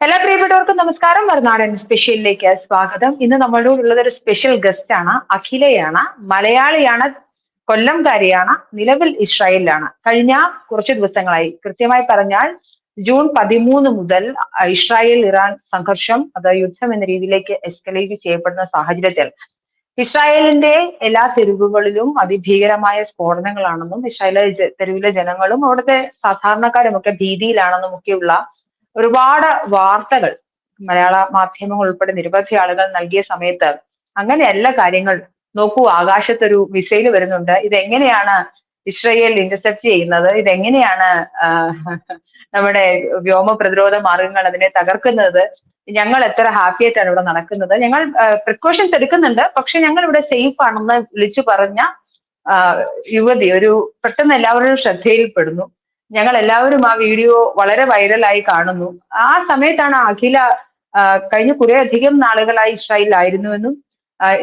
എല്ലാ പ്രിയപ്പെട്ടവർക്കും നമസ്കാരം. മറുനാടൻ സ്പെഷ്യലിലേക്ക് സ്വാഗതം. ഇന്ന് നമ്മളോട് ഉള്ളത് ഒരു സ്പെഷ്യൽ ഗസ്റ്റ് ആണ്. അഖിലയാണ്. മലയാളിയാണ്, കൊല്ലംകാരിയാണ്, നിലവിൽ ഇസ്രായേലിലാണ്. കഴിഞ്ഞ കുറച്ച് ദിവസങ്ങളായി, കൃത്യമായി പറഞ്ഞാൽ ജൂൺ 13 മുതൽ ഇസ്രായേൽ ഇറാൻ സംഘർഷം, അത് യുദ്ധം എന്ന രീതിയിലേക്ക് എസ്കലേറ്റ് ചെയ്യപ്പെടുന്ന സാഹചര്യത്തിൽ ഇസ്രായേലിന്റെ എല്ലാ തെരുവുകളിലും അതിഭീകരമായ സ്ഫോടനങ്ങളാണെന്നും ഇസ്രായേലിലെ തെരുവിലെ ജനങ്ങളും അവിടുത്തെ സാധാരണക്കാരും ഒക്കെ ഭീതിയിലാണെന്നും ഒക്കെയുള്ള ഒരുപാട് വാർത്തകൾ മലയാള മാധ്യമങ്ങൾ ഉൾപ്പെടെ നിരവധി ആളുകൾ നൽകിയ സമയത്ത് അങ്ങനെയല്ല കാര്യങ്ങൾ. നോക്കൂ, ആകാശത്തൊരു മിസൈൽ വരുന്നുണ്ട്, ഇതെങ്ങനെയാണ് ഇസ്രയേൽ ഇന്റർസെപ്റ്റ് ചെയ്യുന്നത്, ഇതെങ്ങനെയാണ് നമ്മുടെ വ്യോമ പ്രതിരോധ മാർഗങ്ങൾ അതിനെ തകർക്കുന്നത്, ഞങ്ങൾ എത്ര ഹാപ്പി ആയിട്ടാണ് ഇവിടെ നടക്കുന്നത്, ഞങ്ങൾ പ്രിക്കോഷൻസ് എടുക്കുന്നുണ്ട്, പക്ഷെ ഞങ്ങൾ ഇവിടെ സേഫ് ആണെന്ന് വിളിച്ചു പറഞ്ഞ ആ, യുവതി ഒരു പെട്ടെന്ന് എല്ലാവരുടെയും ശ്രദ്ധയിൽപ്പെടുന്നു. ഞങ്ങൾ എല്ലാവരും ആ വീഡിയോ വളരെ വൈറലായി കാണുന്നു. ആ സമയത്താണ് അഖില കഴിഞ്ഞ കുറെ അധികം നാളുകളായി ഇസ്രായേലിലായിരുന്നുവെന്നും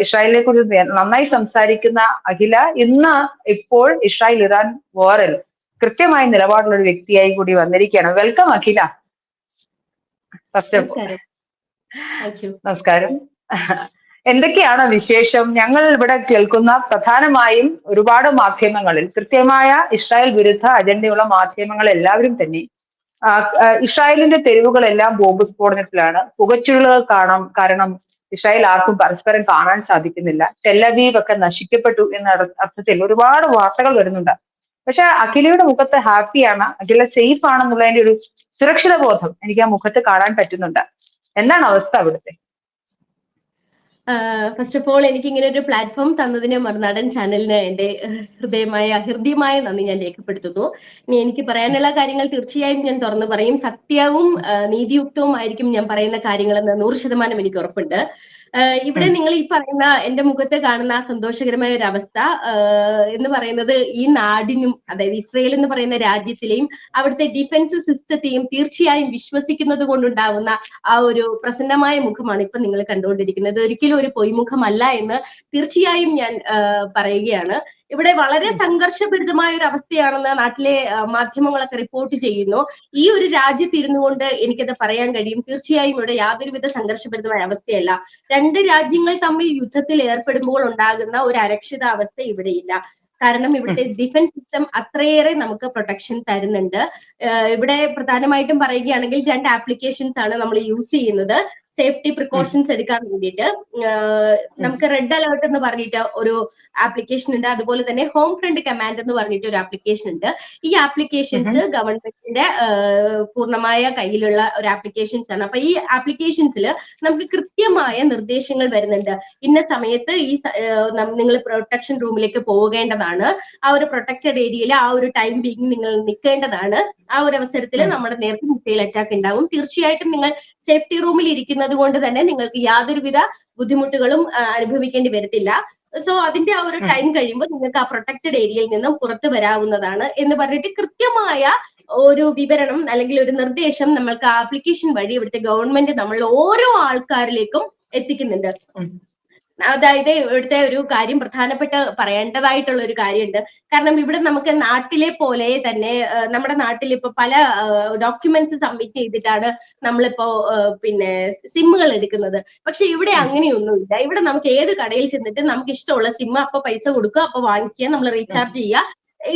ഇസ്രായേലിനെ കുറിച്ച് നന്നായി സംസാരിക്കുന്ന അഖില ഇന്ന് ഇപ്പോൾ ഇസ്രായേൽ ഇറാൻ വാറിൽ കൃത്യമായ നിലപാടുള്ള ഒരു വ്യക്തിയായി കൂടി വന്നിരിക്കുകയാണ്. Welcome Akhila. First of all നമസ്കാരം. എന്തൊക്കെയാണ് വിശേഷം? ഞങ്ങൾ ഇവിടെ കേൾക്കുന്ന പ്രധാനമായും ഒരുപാട് മാധ്യമങ്ങളിൽ കൃത്യമായ ഇസ്രായേൽ വിരുദ്ധ അജണ്ടയുള്ള മാധ്യമങ്ങൾ എല്ലാവരും തന്നെ ഇസ്രായേലിന്റെ തെരുവുകളെല്ലാം ബോംബ് സ്ഫോടനത്തിലാണ്. പുകച്ചുരുളുകൾ കാണാം. കാരണം ഇസ്രായേൽ ആർക്കും പരസ്പരം കാണാൻ സാധിക്കുന്നില്ല. ടെലവീവ് ഒക്കെ നശിക്കപ്പെട്ടു എന്ന അർത്ഥത്തിൽ ഒരുപാട് വാർത്തകൾ വരുന്നുണ്ട്. പക്ഷെ അഖിലയുടെ മുഖത്ത് ഹാപ്പിയാണ്, അഖില സേഫ് ആണെന്നുള്ളതിന്റെ ഒരു സുരക്ഷിത ബോധം എനിക്ക് ആ മുഖത്ത് കാണാൻ പറ്റുന്നുണ്ട്. എന്താണ് അവസ്ഥ അവിടുത്തെ? ഫസ്റ്റ് ഓഫ് ഓൾ എനിക്ക് ഇങ്ങനെ ഒരു പ്ലാറ്റ്ഫോം തന്നതിന് മറുനാടൻ ചാനലിന് എന്റെ ഹൃദ്യമായ നന്ദി ഞാൻ രേഖപ്പെടുത്തുന്നു. ഇനി എനിക്ക് പറയാനുള്ള കാര്യങ്ങൾ തീർച്ചയായും ഞാൻ തുറന്നു പറയും. സത്യവും നീതിയുക്തവുമായിരിക്കും ഞാൻ പറയുന്ന കാര്യങ്ങളെന്ന് 100% എനിക്ക് ഉറപ്പുണ്ട്. ഇവിടെ നിങ്ങൾ ഈ പറയുന്ന എന്റെ മുഖത്ത് കാണുന്ന ആ സന്തോഷകരമായ ഒരു അവസ്ഥ എന്ന് പറയുന്നത് ഈ നാടിനും, അതായത് ഇസ്രയേൽ എന്ന് പറയുന്ന രാജ്യത്തിലെയും അവിടുത്തെ ഡിഫൻസ് സിസ്റ്റത്തെയും തീർച്ചയായും വിശ്വസിക്കുന്നത് കൊണ്ടുണ്ടാവുന്ന ആ ഒരു പ്രസന്നമായ മുഖമാണ് ഇപ്പൊ നിങ്ങൾ കണ്ടുകൊണ്ടിരിക്കുന്നത്. ഒരിക്കലും ഒരു പൊയ്മുഖമല്ല എന്ന് തീർച്ചയായും ഞാൻ പറയുകയാണ്. ഇവിടെ വളരെ സംഘർഷഭരിതമായ ഒരു അവസ്ഥയാണെന്ന് നാട്ടിലെ മാധ്യമങ്ങളൊക്കെ റിപ്പോർട്ട് ചെയ്യുന്നു. ഈ ഒരു രാജ്യത്ത് ഇരുന്നു കൊണ്ട് എനിക്കത് പറയാൻ കഴിയും. തീർച്ചയായും ഇവിടെ യാതൊരുവിധ സംഘർഷഭരിതമായ അവസ്ഥയല്ല. രണ്ട് രാജ്യങ്ങൾ തമ്മിൽ യുദ്ധത്തിൽ ഏർപ്പെടുമ്പോൾ ഉണ്ടാകുന്ന ഒരു അരക്ഷിതാവസ്ഥ ഇവിടെയില്ല. കാരണം ഇവിടുത്തെ ഡിഫൻസ് സിസ്റ്റം അത്രയേറെ നമുക്ക് പ്രൊട്ടക്ഷൻ തരുന്നുണ്ട്. ഇവിടെ പ്രധാനമായിട്ടും പറയുകയാണെങ്കിൽ 2 ആപ്ലിക്കേഷൻസ് ആണ് നമ്മൾ യൂസ് ചെയ്യുന്നത് സേഫ്റ്റി പ്രിക്കോഷൻസ് എടുക്കാൻ വേണ്ടിയിട്ട്. നമുക്ക് റെഡ് അലേർട്ട് എന്ന് പറഞ്ഞിട്ട് ഒരു ആപ്ലിക്കേഷൻ ഉണ്ട്. അതുപോലെ തന്നെ ഹോം ഫ്രണ്ട് കമാൻഡ് എന്ന് പറഞ്ഞിട്ട് ഒരു ആപ്ലിക്കേഷൻ ഉണ്ട്. ഈ ആപ്ലിക്കേഷൻസ് ഗവൺമെന്റിന്റെ പൂർണ്ണമായ കയ്യിലുള്ള ഒരു ആപ്ലിക്കേഷൻസ് ആണ്. അപ്പൊ ഈ ആപ്ലിക്കേഷൻസിൽ നമുക്ക് കൃത്യമായ നിർദ്ദേശങ്ങൾ വരുന്നുണ്ട്. ഇന്ന സമയത്ത് ഈ നിങ്ങൾ പ്രൊട്ടക്ഷൻ റൂമിലേക്ക് പോകേണ്ടതാണ്, ആ ഒരു പ്രൊട്ടക്റ്റഡ് ഏരിയയിൽ ആ ഒരു ടൈം ബീങ് നിങ്ങൾ നിൽക്കേണ്ടതാണ്. ആ ഒരു അവസരത്തിൽ നമ്മുടെ നേരത്തെ മിസൈൽ അറ്റാക്ക് ഉണ്ടാവും. തീർച്ചയായിട്ടും നിങ്ങൾ സേഫ്റ്റി റൂമിൽ ഇരിക്കുന്നത് കൊണ്ട് തന്നെ നിങ്ങൾക്ക് യാതൊരുവിധ ബുദ്ധിമുട്ടുകളും അനുഭവിക്കേണ്ടി വരത്തില്ല. സോ അതിന്റെ ആ ഒരു ടൈം കഴിയുമ്പോൾ നിങ്ങൾക്ക് ആ പ്രൊട്ടക്റ്റഡ് ഏരിയയിൽ നിന്നും പുറത്തു വരാവുന്നതാണ് എന്ന് പറഞ്ഞിട്ട് കൃത്യമായ ഒരു വിവരണം അല്ലെങ്കിൽ ഒരു നിർദ്ദേശം നമ്മൾക്ക് ആപ്ലിക്കേഷൻ വഴി ഇവിടുത്തെ ഗവൺമെന്റ് നമ്മൾ ഓരോ ആൾക്കാരിലേക്കും എത്തിക്കുന്നുണ്ട്. അതായത് ഇവിടുത്തെ ഒരു കാര്യം പ്രധാനപ്പെട്ട് പറയേണ്ടതായിട്ടുള്ള ഒരു കാര്യമുണ്ട്. കാരണം ഇവിടെ നമുക്ക് നാട്ടിലെ പോലെ തന്നെ നമ്മുടെ നാട്ടിൽ ഇപ്പൊ പല ഡോക്യുമെന്റ്സ് സബ്മിറ്റ് ചെയ്തിട്ടാണ് നമ്മളിപ്പോ പിന്നെ സിമ്മുകൾ എടുക്കുന്നത്. പക്ഷെ ഇവിടെ അങ്ങനെയൊന്നുമില്ല. ഇവിടെ നമുക്ക് ഏത് കടയിൽ ചെന്നിട്ട് നമുക്ക് ഇഷ്ടമുള്ള സിം അപ്പൊ പൈസ കൊടുക്കുക, അപ്പൊ വാങ്ങിക്കുക, നമ്മൾ റീചാർജ് ചെയ്യുക,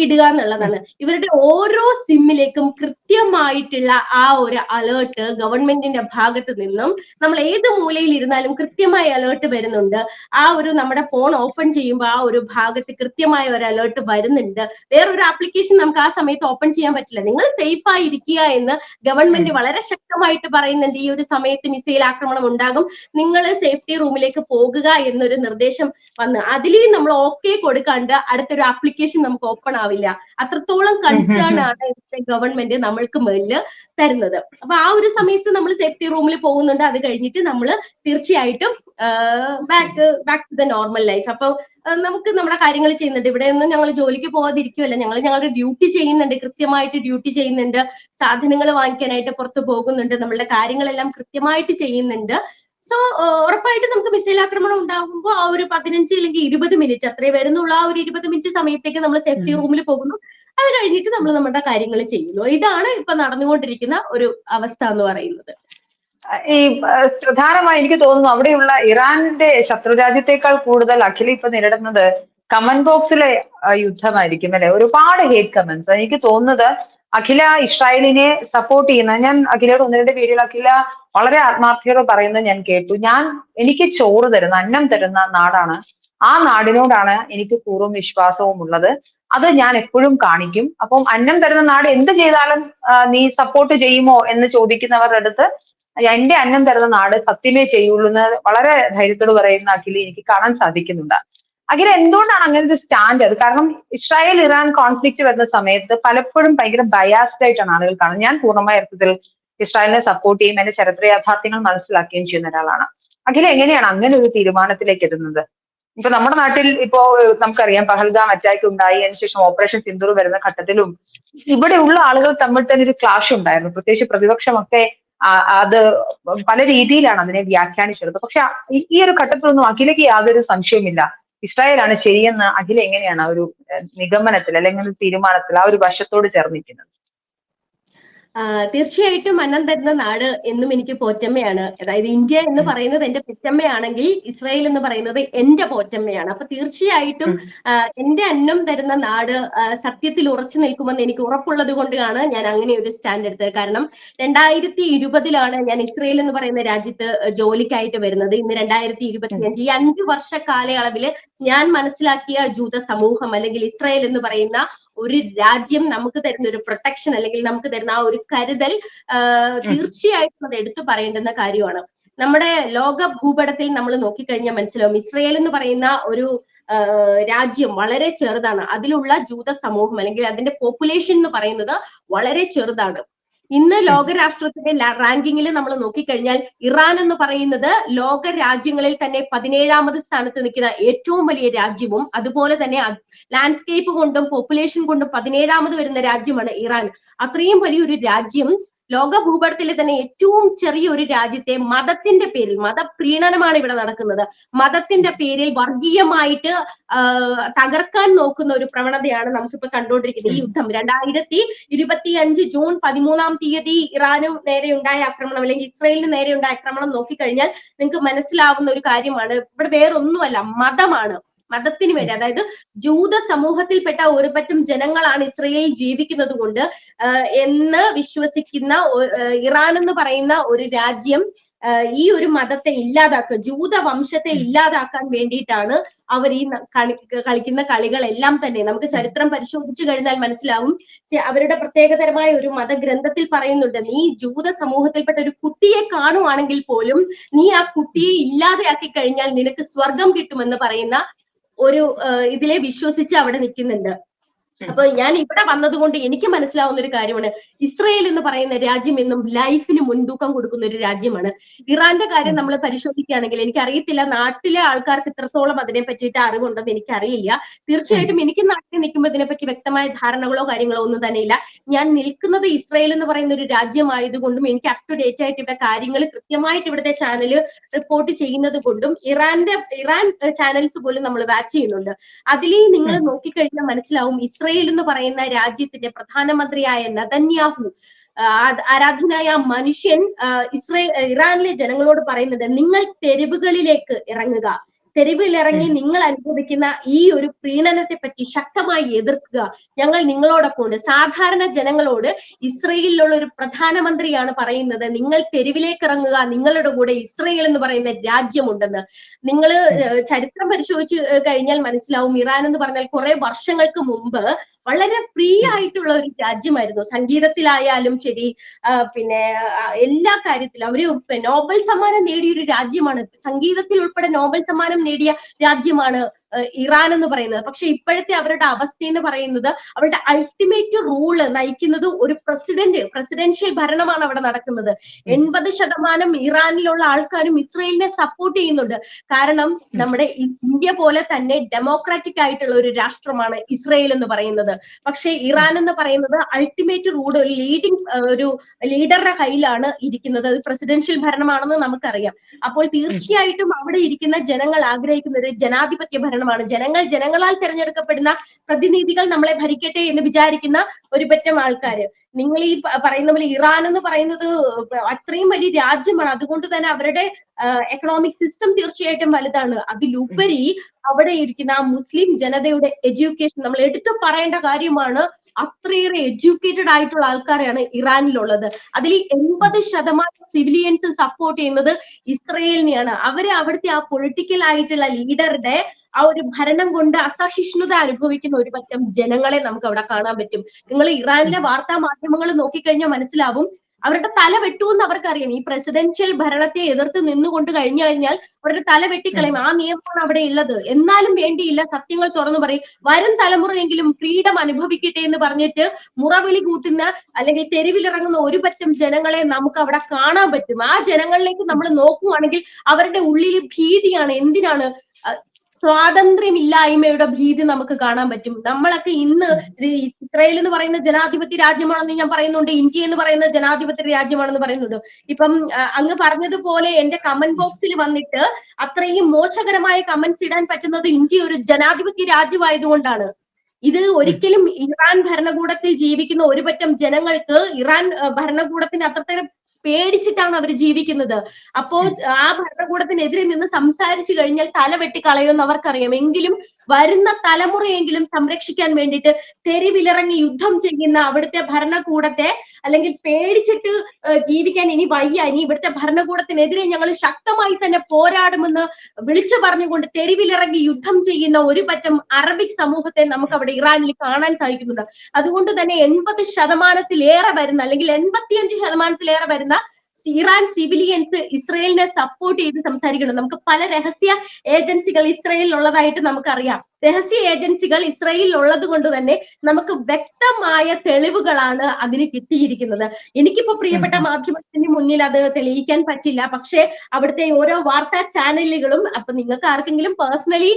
ഇടുക എന്നുള്ളതാണ്. ഇവരുടെ ഓരോ സിമ്മിലേക്കും കൃത്യമായിട്ടുള്ള ആ ഒരു അലേർട്ട് ഗവൺമെന്റിന്റെ ഭാഗത്ത് നിന്നും നമ്മൾ ഏത് മൂലയിൽ ഇരുന്നാലും കൃത്യമായ അലേർട്ട് വരുന്നുണ്ട്. ആ ഒരു നമ്മുടെ ഫോൺ ഓപ്പൺ ചെയ്യുമ്പോൾ ആ ഒരു ഭാഗത്ത് കൃത്യമായ ഒരു അലേർട്ട് വരുന്നുണ്ട്. വേറൊരു ആപ്ലിക്കേഷൻ നമുക്ക് ആ സമയത്ത് ഓപ്പൺ ചെയ്യാൻ പറ്റില്ല. നിങ്ങൾ സേഫ് ആയി ഇരിക്കുക എന്ന് ഗവൺമെന്റ് വളരെ ശക്തമായിട്ട് പറയുന്നുണ്ട്. ഈ ഒരു സമയത്ത് മിസൈൽ ആക്രമണം ഉണ്ടാകും, നിങ്ങൾ സേഫ്റ്റി റൂമിലേക്ക് പോകുക എന്നൊരു നിർദ്ദേശം വന്ന് അതിലും നമ്മൾ ഓക്കെ കൊടുക്കാണ്ട് അടുത്തൊരു ആപ്ലിക്കേഷൻ നമുക്ക് ഓപ്പൺ ആവില്ല. അത്രത്തോളം കൺസേൺ ആണ് ഗവൺമെന്റ് നമ്മൾക്ക് മേലില് തരുന്നത്. അപ്പൊ ആ ഒരു സമയത്ത് നമ്മൾ സേഫ്റ്റി റൂമിൽ പോകുന്നുണ്ട്. അത് കഴിഞ്ഞിട്ട് നമ്മൾ തീർച്ചയായിട്ടും back to the normal life. അപ്പൊ നമുക്ക് നമ്മുടെ കാര്യങ്ങൾ ചെയ്യുന്നുണ്ട്. ഇവിടെ ഒന്നും ഞങ്ങൾ ജോലിക്ക് പോകാതിരിക്കുമല്ല, ഞങ്ങൾ ഞങ്ങളുടെ ഡ്യൂട്ടി ചെയ്യുന്നുണ്ട്, കൃത്യമായിട്ട് ഡ്യൂട്ടി ചെയ്യുന്നുണ്ട്. സാധനങ്ങൾ വാങ്ങിക്കാനായിട്ട് പുറത്ത് പോകുന്നുണ്ട്, നമ്മളുടെ കാര്യങ്ങളെല്ലാം കൃത്യമായിട്ട് ചെയ്യുന്നുണ്ട്. സോ ഉറപ്പായിട്ടും നമുക്ക് മിസൈൽ ആക്രമണം ഉണ്ടാകുമ്പോൾ ആ ഒരു 15 അല്ലെങ്കിൽ 20 മിനിറ്റ് അത്രേ വരുന്നുള്ള ആ ഒരു 20 മിനിറ്റ് സമയത്തേക്ക് നമ്മൾ സേഫ്റ്റി റൂമിൽ പോകുന്നു. അത് കഴിഞ്ഞിട്ട് നമ്മൾ നമ്മുടെ കാര്യങ്ങൾ ചെയ്യുന്നു. ഇതാണ് ഇപ്പൊ നടന്നുകൊണ്ടിരിക്കുന്ന ഒരു അവസ്ഥ എന്ന് പറയുന്നത്. ഈ പ്രധാനമായി എനിക്ക് തോന്നുന്നു അവിടെയുള്ള ഇറാന്റെ ശത്രുരാജ്യത്തെക്കാൾ കൂടുതൽ അഖില ഇപ്പൊ നേരിടുന്നത് കമന്റ് ബോക്സിലെ യുദ്ധമായിരിക്കും അല്ലെ. ഒരുപാട് ഹേറ്റ് കമന്റ്സ്. എനിക്ക് തോന്നുന്നത് അഖില ഇസ്രായേലിനെ സപ്പോർട്ട് ചെയ്യുന്ന, ഞാൻ അഖിലയുടെ ഒന്ന് രണ്ട് വീഡിയോയിൽ അഖില വളരെ ആത്മാർത്ഥയോടെ പറയുന്നത് ഞാൻ കേട്ടു. എനിക്ക് ചോറ് തരുന്ന, അന്നം തരുന്ന നാടാണ്, ആ നാടിനോടാണ് എനിക്ക് പൂർവ്വം വിശ്വാസവും ഉള്ളത്. അത് ഞാൻ എപ്പോഴും കാണിക്കും. അപ്പം അന്നം തരുന്ന നാട് എന്ത് ചെയ്താലും നീ സപ്പോർട്ട് ചെയ്യുമോ എന്ന് ചോദിക്കുന്നവരുടെ അടുത്ത് എന്റെ അന്നം തരുന്ന നാട് സത്യമേ ചെയ്യുള്ളൂ എന്ന് വളരെ ധൈര്യത്തോട് പറയുന്ന അഖിലെ എനിക്ക് കാണാൻ സാധിക്കുന്നുണ്ട്. അഖില എന്തുകൊണ്ടാണ് അങ്ങനെ ഒരു സ്റ്റാൻഡ്? അത് കാരണം ഇസ്രായേൽ ഇറാൻ കോൺഫ്ലിക്റ്റ് വരുന്ന സമയത്ത് പലപ്പോഴും ഭയങ്കര ബയാസ്ഡ് ആയിട്ടാണ് ആളുകൾ കാണുന്നത്. ഞാൻ പൂർണ്ണമായ അർത്ഥത്തിൽ ഇസ്രായേലിനെ സപ്പോർട്ട് ചെയ്യും, എന്റെ ചരിത്ര യാഥാർത്ഥ്യങ്ങൾ മനസ്സിലാക്കുകയും ചെയ്യുന്ന ഒരാളാണ്. അഖില എങ്ങനെയാണ് അങ്ങനെ ഒരു തീരുമാനത്തിലേക്ക് എത്തുന്നത്? ഇപ്പൊ നമ്മുടെ നാട്ടിൽ ഇപ്പോ നമുക്കറിയാം പഹൽഗാം അറ്റാക്ക് ഉണ്ടായി, അതിനുശേഷം ഓപ്പറേഷൻ സിന്ദൂർ വരുന്ന ഘട്ടത്തിലും ഇവിടെയുള്ള ആളുകൾ തമ്മിൽ തന്നെ ഒരു ക്ലാഷ് ഉണ്ടായിരുന്നു. പ്രത്യേകിച്ച് പ്രതിപക്ഷമൊക്കെ അത് പല രീതിയിലാണ് അതിനെ വ്യാഖ്യാനിച്ചെടുത്തത്. പക്ഷെ ഈ ഒരു ഘട്ടത്തിലൊന്നും അഖിലയ്ക്ക് യാതൊരു സംശയവുമില്ല, ഇസ്രായേലാണ് ശരിയെന്ന് അഖില എങ്ങനെയാണ് ആ ഒരു നിഗമനത്തിൽ അല്ലെങ്കിൽ ഒരു തീരുമാനത്തിൽ ആ ഒരു വശത്തോട് ചേർന്നിരിക്കുന്നത്? തീർച്ചയായിട്ടും അന്നം തരുന്ന നാട് എന്നും എനിക്ക് പോറ്റമ്മയാണ്. അതായത് ഇന്ത്യ എന്ന് പറയുന്നത് എന്റെ പെറ്റമ്മയാണെങ്കിൽ ഇസ്രായേൽ എന്ന് പറയുന്നത് എന്റെ പോറ്റമ്മയാണ്. അപ്പൊ തീർച്ചയായിട്ടും എന്റെ അന്നം തരുന്ന നാട് സത്യത്തിൽ ഉറച്ചു നിൽക്കുമെന്ന് എനിക്ക് ഉറപ്പുള്ളത് കൊണ്ടാണ് ഞാൻ അങ്ങനെ ഒരു സ്റ്റാൻഡ് എടുത്തത്. കാരണം 2020 ഞാൻ ഇസ്രായേൽ എന്ന് പറയുന്ന രാജ്യത്ത് ജോലിക്കായിട്ട് വരുന്നത്. ഇന്ന് 2025. ഈ 5 വർഷ കാലയളവില് ഞാൻ മനസ്സിലാക്കിയ ജൂത സമൂഹം അല്ലെങ്കിൽ ഇസ്രായേൽ എന്ന് പറയുന്ന ഒരു രാജ്യം നമുക്ക് തരുന്ന ഒരു പ്രൊട്ടക്ഷൻ അല്ലെങ്കിൽ നമുക്ക് തരുന്ന ആ ഒരു കരുതൽ തീർച്ചയായിട്ടും അത് എടുത്തു പറയേണ്ടുന്ന കാര്യമാണ്. നമ്മുടെ ലോക ഭൂപടത്തിൽ നമ്മൾ നോക്കിക്കഴിഞ്ഞാൽ മനസ്സിലാവും ഇസ്രയേൽ എന്ന് പറയുന്ന ഒരു രാജ്യം വളരെ ചെറുതാണ്. അതിലുള്ള ജൂത സമൂഹം അല്ലെങ്കിൽ അതിന്റെ പോപ്പുലേഷൻ എന്ന് പറയുന്നത് വളരെ ചെറുതാണ്. ഇന്ന് ലോകരാഷ്ട്രത്തിന്റെ റാങ്കിങ്ങിൽ നമ്മൾ നോക്കിക്കഴിഞ്ഞാൽ ഇറാൻ എന്ന് പറയുന്നത് ലോക രാജ്യങ്ങളിൽ തന്നെ 17ാമത് സ്ഥാനത്ത് നിൽക്കുന്ന ഏറ്റവും വലിയ രാജ്യവും അതുപോലെ തന്നെ ലാൻഡ്സ്കേപ്പ് കൊണ്ടും പോപ്പുലേഷൻ കൊണ്ടും 17ാമത് വരുന്ന രാജ്യമാണ് ഇറാൻ. അത്രയും വലിയൊരു രാജ്യം ലോക ഭൂപടത്തിലെ തന്നെ ഏറ്റവും ചെറിയ ഒരു രാജ്യത്തെ മതത്തിന്റെ പേരിൽ, മതപ്രീണനമാണ് ഇവിടെ നടക്കുന്നത്. മതത്തിന്റെ പേരിൽ വർഗീയമായിട്ട് തകർക്കാൻ നോക്കുന്ന ഒരു പ്രവണതയാണ് നമുക്കിപ്പോ കണ്ടുകൊണ്ടിരിക്കുന്നത്. ഈ യുദ്ധം 2025 ജൂൺ 13 ഇറാനും നേരെ ഉണ്ടായ ആക്രമണം അല്ലെങ്കിൽ ഇസ്രയേലിന് നേരെ ഉണ്ടായ ആക്രമണം നോക്കിക്കഴിഞ്ഞാൽ നിങ്ങൾക്ക് മനസ്സിലാവുന്ന ഒരു കാര്യമാണ്. ഇവിടെ വേറൊന്നുമല്ല, മതമാണ്. മതത്തിന് വേണ്ടി, അതായത് ജൂത സമൂഹത്തിൽപ്പെട്ട ഒരു പറ്റം ജനങ്ങളാണ് ഇസ്രയേലിൽ ജീവിക്കുന്നത് കൊണ്ട് എന്ന് വിശ്വസിക്കുന്ന ഇറാൻ എന്ന് പറയുന്ന ഒരു രാജ്യം ഈ ഒരു മതത്തെ ഇല്ലാതാക്കുക, ജൂത വംശത്തെ ഇല്ലാതാക്കാൻ വേണ്ടിയിട്ടാണ് അവർ ഈ കളിക്കുന്ന കളികളെല്ലാം തന്നെ. നമുക്ക് ചരിത്രം പരിശോധിച്ചു കഴിഞ്ഞാൽ മനസ്സിലാവും. അവരുടെ പ്രത്യേകതരമായ ഒരു മതഗ്രന്ഥത്തിൽ പറയുന്നുണ്ട്, നീ ജൂത സമൂഹത്തിൽപ്പെട്ട ഒരു കുട്ടിയെ കാണുവാണെങ്കിൽ പോലും നീ ആ കുട്ടിയെ ഇല്ലാതെയാക്കി കഴിഞ്ഞാൽ നിനക്ക് സ്വർഗം കിട്ടുമെന്ന് പറയുന്ന ഒരു ഇതിലെ വിശ്വസിച്ച് അവിടെ നിൽക്കുന്നുണ്ട്. അപ്പൊ ഞാൻ ഇവിടെ വന്നതുകൊണ്ട് എനിക്ക് മനസ്സിലാവുന്ന ഒരു കാര്യമാണ്, ഇസ്രയേൽ എന്ന് പറയുന്ന രാജ്യം എന്നും ലൈഫിന് മുൻതൂക്കം കൊടുക്കുന്ന ഒരു രാജ്യമാണ്. ഇറാന്റെ കാര്യം നമ്മൾ പരിശോധിക്കുകയാണെങ്കിൽ എനിക്കറിയത്തില്ല നാട്ടിലെ ആൾക്കാർക്ക് ഇത്രത്തോളം അതിനെ പറ്റിയിട്ട് അറിവുണ്ടെന്ന് എനിക്കറിയില്ല. തീർച്ചയായിട്ടും എനിക്ക് നാട്ടിൽ നിൽക്കുമ്പോൾ ഇതിനെപ്പറ്റി വ്യക്തമായ ധാരണകളോ കാര്യങ്ങളോ ഒന്നും തന്നെ ഇല്ല. ഞാൻ നിൽക്കുന്നത് ഇസ്രയേൽ എന്ന് പറയുന്ന ഒരു രാജ്യമായതുകൊണ്ടും എനിക്ക് അപ് ടു ഡേറ്റ് ആയിട്ട് ഇവിടെ കാര്യങ്ങൾ കൃത്യമായിട്ട് ഇവിടുത്തെ ചാനൽ റിപ്പോർട്ട് ചെയ്യുന്നത് കൊണ്ടും ഇറാൻ ചാനൽസ് പോലും നമ്മൾ വാച്ച് ചെയ്യുന്നുണ്ട്. അതിലേ നിങ്ങൾ നോക്കിക്കഴിഞ്ഞാൽ മനസ്സിലാവും ഇസ്രയേൽ എന്ന് പറയുന്ന രാജ്യത്തിന്റെ പ്രധാനമന്ത്രിയായ നെതന്യാഹു, ആരാധനായ മനുഷ്യൻ ഇറാനിലെ ജനങ്ങളോട് പറയുന്നുണ്ട്, നിങ്ങൾ തെരുവുകളിലേക്ക് ഇറങ്ങുക, തെരുവിലിറങ്ങി നിങ്ങൾ അനുഭവിക്കുന്ന ഈ ഒരു പ്രീണനത്തെ പറ്റി ശക്തമായി എതിർക്കുക, ഞങ്ങൾ നിങ്ങളോടൊപ്പം ഉണ്ട്. സാധാരണ ജനങ്ങളോട് ഇസ്രയേലിലുള്ള ഒരു പ്രധാനമന്ത്രിയാണ് പറയുന്നത്, നിങ്ങൾ തെരുവിലേക്ക് ഇറങ്ങുക, നിങ്ങളുടെ കൂടെ ഇസ്രയേൽ എന്ന് പറയുന്ന രാജ്യമുണ്ടെന്ന്. നിങ്ങൾ ചരിത്രം പരിശോധിച്ച് കഴിഞ്ഞാൽ മനസ്സിലാവും, ഇറാൻ എന്ന് പറഞ്ഞാൽ കുറെ വർഷങ്ങൾക്ക് മുമ്പ് വളരെ ഫ്രീ ആയിട്ടുള്ള ഒരു രാജ്യമായിരുന്നു. സംഗീതത്തിലായാലും ശരി, പിന്നെ എല്ലാ കാര്യത്തിലും അവര് നോബൽ സമ്മാനം നേടിയ ഒരു രാജ്യമാണ്. സംഗീതത്തിൽ ഉൾപ്പെടെ നോബൽ സമ്മാനം നേടിയ രാജ്യമാണ് ഇറാൻ എന്ന് പറയുന്നത്. പക്ഷെ ഇപ്പോഴത്തെ അവരുടെ അവസ്ഥ എന്ന് പറയുന്നത് അവരുടെ അൾട്ടിമേറ്റ് റൂള് നയിക്കുന്നത് ഒരു പ്രസിഡൻഷ്യൽ ഭരണമാണ് അവിടെ നടക്കുന്നത്. 80% ഇറാനിലുള്ള ആൾക്കാരും ഇസ്രയേലിനെ സപ്പോർട്ട് ചെയ്യുന്നുണ്ട്. കാരണം നമ്മുടെ ഇന്ത്യ പോലെ തന്നെ ഡെമോക്രാറ്റിക് ആയിട്ടുള്ള ഒരു രാഷ്ട്രമാണ് ഇസ്രയേൽ എന്ന് പറയുന്നത്. പക്ഷെ ഇറാൻ എന്ന് പറയുന്നത് അൾട്ടിമേറ്റ് റൂൾ ഒരു ലീഡറുടെ കയ്യിലാണ് ഇരിക്കുന്നത്. അത് പ്രസിഡൻഷ്യൽ ഭരണമാണെന്ന് നമുക്കറിയാം. അപ്പോൾ തീർച്ചയായിട്ടും അവിടെ ഇരിക്കുന്ന ജനങ്ങൾ ആഗ്രഹിക്കുന്ന ഒരു ജനാധിപത്യ ഭരണം ഭരണമാണ്. ജനങ്ങളാൽ തെരഞ്ഞെടുക്കപ്പെടുന്ന പ്രതിനിധികൾ നമ്മളെ ഭരിക്കട്ടെ എന്ന് വിചാരിക്കുന്ന ഒരു പറ്റം ആൾക്കാര്. നിങ്ങൾ ഈ പറയുന്ന പോലെ ഇറാൻ എന്ന് പറയുന്നത് അത്രയും വലിയ രാജ്യമാണ്. അതുകൊണ്ട് തന്നെ അവരുടെ എക്കണോമിക് സിസ്റ്റം തീർച്ചയായിട്ടും വലുതാണ്. അതിലുപരി അവിടെ ഇരിക്കുന്ന ആ മുസ്ലിം ജനതയുടെ എഡ്യൂക്കേഷൻ നമ്മൾ എടുത്തു പറയേണ്ട കാര്യമാണ്. അത്രയേറെ എഡ്യൂക്കേറ്റഡ് ആയിട്ടുള്ള ആൾക്കാരാണ് ഇറാനിലുള്ളത്. അതിൽ 80% സിവിലിയൻസ് സപ്പോർട്ട് ചെയ്യുന്നത് ഇസ്രയേലിനെയാണ്. അവര് അവിടുത്തെ ആ പൊളിറ്റിക്കൽ ആയിട്ടുള്ള ലീഡറുടെ ആ ഒരു ഭരണം കൊണ്ട് അസഹിഷ്ണുത അനുഭവിക്കുന്ന ഒരു പറ്റം ജനങ്ങളെ നമുക്ക് അവിടെ കാണാൻ പറ്റും. നിങ്ങൾ ഇറാനിലെ വാർത്താ മാധ്യമങ്ങൾ നോക്കിക്കഴിഞ്ഞാൽ മനസ്സിലാവും, അവരുടെ തല വെട്ടുമെന്ന് അവർക്കറിയാം. ഈ പ്രസിഡൻഷ്യൽ ഭരണത്തെ എതിർത്ത് നിന്നുകൊണ്ട് കഴിഞ്ഞു കഴിഞ്ഞാൽ അവരുടെ തല വെട്ടിക്കളയും. ആ നിയമമാണ് അവിടെ ഉള്ളത്. എന്നാലും വേണ്ടിയില്ല, സത്യങ്ങൾ തുറന്നു പറയും. വരും തലമുറയെങ്കിലും ഫ്രീഡം അനുഭവിക്കട്ടെ എന്ന് പറഞ്ഞിട്ട് മുറവിളി കൂട്ടുന്ന അല്ലെങ്കിൽ തെരുവിലിറങ്ങുന്ന ഒരു പറ്റം ജനങ്ങളെ നമുക്ക് അവിടെ കാണാൻ പറ്റും. ആ ജനങ്ങളിലേക്ക് നമ്മൾ നോക്കുകയാണെങ്കിൽ അവരുടെ ഉള്ളിൽ ഭീതിയാണ്. എന്തിനാണ്? സ്വാതന്ത്ര്യമില്ലായ്മയുടെ ഭീതി നമുക്ക് കാണാൻ പറ്റും. നമ്മളൊക്കെ ഇന്ന് ഇസ്രായേൽ എന്ന് പറയുന്ന ജനാധിപത്യ രാജ്യമാണെന്ന് ഞാൻ പറയുന്നുണ്ട്, ഇന്ത്യ എന്ന് പറയുന്ന ജനാധിപത്യ രാജ്യമാണെന്ന് പറയുന്നുണ്ട്. ഇപ്പം അങ്ങ് പറഞ്ഞതുപോലെ എന്റെ കമന്റ് ബോക്സിൽ വന്നിട്ട് അത്രയും മോശകരമായ കമന്റ്സ് ഇടാൻ പറ്റുന്നത് ഇന്ത്യ ഒരു ജനാധിപത്യ രാജ്യമായതുകൊണ്ടാണ്. ഇത് ഒരിക്കലും ഇറാൻ ഭരണകൂടത്തിൽ ജീവിക്കുന്ന ഒരു പറ്റം ജനങ്ങൾക്ക് ഇറാൻ ഭരണകൂടത്തിന് അത്രത്തേറെ പേടിച്ചിട്ടാണ് അവർ ജീവിക്കുന്നത്. അപ്പോൾ ആ ഭരണകൂടത്തിനെതിരെ നിന്ന് സംസാരിച്ചു കഴിഞ്ഞാൽ തല വെട്ടിക്കളയുമെന്ന് അവർക്കറിയാം. എങ്കിലും വരുന്ന തലമുറയെങ്കിലും സംരക്ഷിക്കാൻ വേണ്ടിയിട്ട് തെരുവിലിറങ്ങി യുദ്ധം ചെയ്യുന്ന അവിടുത്തെ ഭരണകൂടത്തെ അല്ലെങ്കിൽ പേടിച്ചിട്ട് ജീവിക്കാൻ ഇനി വയ്യ, ഇനി ഇവിടുത്തെ ഭരണകൂടത്തിനെതിരെ ഞങ്ങൾ ശക്തമായി തന്നെ പോരാടുമെന്ന് വിളിച്ചു പറഞ്ഞുകൊണ്ട് തെരുവിലിറങ്ങി യുദ്ധം ചെയ്യുന്ന ഒരു പറ്റം അറബിക് സമൂഹത്തെ നമുക്ക് അവിടെ ഇറാനിൽ കാണാൻ സാധിക്കുന്നുണ്ട്. അതുകൊണ്ട് തന്നെ 80% വരുന്ന അല്ലെങ്കിൽ 85% വരുന്ന ഇറാൻ സിവിലിയൻസ് ഇസ്രയേലിനെ സപ്പോർട്ട് ചെയ്ത് സംസാരിക്കണം. നമുക്ക് പല രഹസ്യ ഏജൻസികൾ ഇസ്രയേലിൽ ഉള്ളതായിട്ട് നമുക്കറിയാം. രഹസ്യ ഏജൻസികൾ ഇസ്രയേലിൽ ഉള്ളത് കൊണ്ട് തന്നെ നമുക്ക് വ്യക്തമായ തെളിവുകളാണ് അതിന് കിട്ടിയിരിക്കുന്നത്. എനിക്കിപ്പോ പ്രിയപ്പെട്ട മാധ്യമത്തിന് മുന്നിൽ അത് തെളിയിക്കാൻ പറ്റില്ല. പക്ഷെ അവിടുത്തെ ഓരോ വാർത്താ ചാനലുകളും, അപ്പൊ നിങ്ങൾക്ക് ആർക്കെങ്കിലും പേഴ്സണലി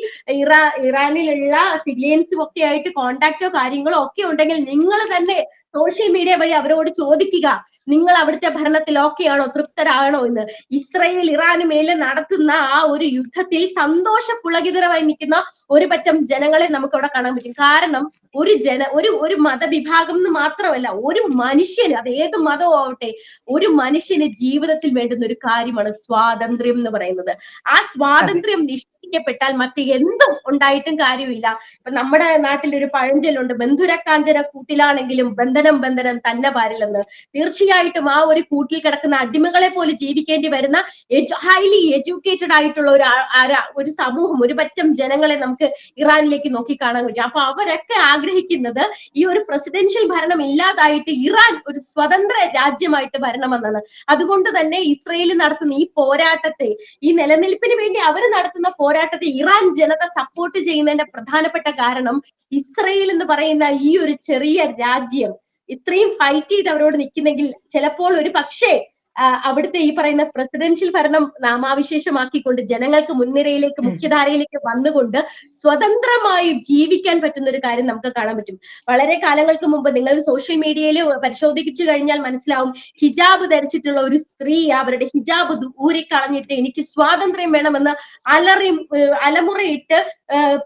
ഇറാനിലുള്ള സിവിലിയൻസും ഒക്കെ ആയിട്ട് കോണ്ടാക്റ്റോ കാര്യങ്ങളോ ഒക്കെ ഉണ്ടെങ്കിൽ നിങ്ങൾ തന്നെ സോഷ്യൽ മീഡിയ വഴി അവരോട് ചോദിക്കുക, നിങ്ങൾ അവിടുത്തെ ഭരണത്തിൽ ഓക്കെയാണോ, തൃപ്തരാണോ എന്ന്. ഇസ്രയേൽ ഇറാന് മേലെ നടത്തുന്ന ആ ഒരു യുദ്ധത്തിൽ സന്തോഷപുളകിതരായി നിൽക്കുന്ന ഒരു പറ്റം ജനങ്ങളെ നമുക്ക് അവിടെ കാണാൻ പറ്റും. കാരണം ഒരു മതവിഭാഗം എന്ന് മാത്രമല്ല, ഒരു മനുഷ്യന്, അത് ഏത് മതവും ആവട്ടെ, ഒരു മനുഷ്യന് ജീവിതത്തിൽ വേണ്ടുന്ന ഒരു കാര്യമാണ് സ്വാതന്ത്ര്യം എന്ന് പറയുന്നത്. ആ സ്വാതന്ത്ര്യം നിഷേധിക്കപ്പെട്ടാൽ മറ്റ് എന്തും ഉണ്ടായിട്ടും കാര്യമില്ല. ഇപ്പൊ നമ്മുടെ നാട്ടിൽ ഒരു പഴഞ്ചൊല്ലുണ്ട്, ബന്ധുരക്കാഞ്ചന കൂട്ടിലാണെങ്കിലും ബന്ധനം ബന്ധനം തന്നെ പാരില്ലെന്ന്. തീർച്ചയായിട്ടും ആ ഒരു കൂട്ടിൽ കിടക്കുന്ന അടിമകളെ പോലെ ജീവിക്കേണ്ടി വരുന്ന ഹൈലി എഡ്യൂക്കേറ്റഡ് ആയിട്ടുള്ള ഒരു സമൂഹം, ഒരു പറ്റം ജനങ്ങളെ നമുക്ക് ഇറാനിലേക്ക് നോക്കി കാണാൻ പറ്റും. അപ്പൊ അവരൊക്കെ ആഗ്രഹിക്കുന്നത് ഈ ഒരു പ്രസിഡൻഷ്യൽ ഭരണം ഇല്ലാതായിട്ട് ഇറാൻ ഒരു സ്വതന്ത്ര രാജ്യമായിട്ട് വരണമെന്നാണ്. അതുകൊണ്ട് തന്നെ ഇസ്രയേൽ നടത്തുന്ന ഈ പോരാട്ടത്തെ, ഈ നിലനിൽപ്പിന് വേണ്ടി അവർ നടത്തുന്ന പോരാട്ടത്തെ ഇറാൻ ജനത സപ്പോർട്ട് ചെയ്യുന്നതിന്റെ പ്രധാനപ്പെട്ട കാരണം ഇസ്രയേൽ എന്ന് പറയുന്ന ഈ ഒരു ചെറിയ രാജ്യം ഇത്രയും ഫൈറ്റ് ചെയ്ത് അവരോട് നിൽക്കുന്നെങ്കിൽ ചിലപ്പോൾ ഒരു പക്ഷേ അവിടുത്തെ ഈ പറയുന്ന പ്രസിഡൻഷ്യൽ ഭരണം നാമാവിശേഷമാക്കിക്കൊണ്ട് ജനങ്ങൾക്ക് മുൻനിരയിലേക്ക്, മുഖ്യധാരയിലേക്ക് വന്നുകൊണ്ട് സ്വതന്ത്രമായി ജീവിക്കാൻ പറ്റുന്ന ഒരു കാര്യം നമുക്ക് കാണാൻ പറ്റും. വളരെ കാലങ്ങൾക്ക് മുമ്പ് നിങ്ങൾ സോഷ്യൽ മീഡിയയിൽ പരിശോധിച്ചു കഴിഞ്ഞാൽ മനസ്സിലാവും, ഹിജാബ് ധരിച്ചിട്ടുള്ള ഒരു സ്ത്രീ അവരുടെ ഹിജാബ് ഊരിക്കളഞ്ഞിട്ട് എനിക്ക് സ്വാതന്ത്ര്യം വേണമെന്ന് അലമുറയിട്ട്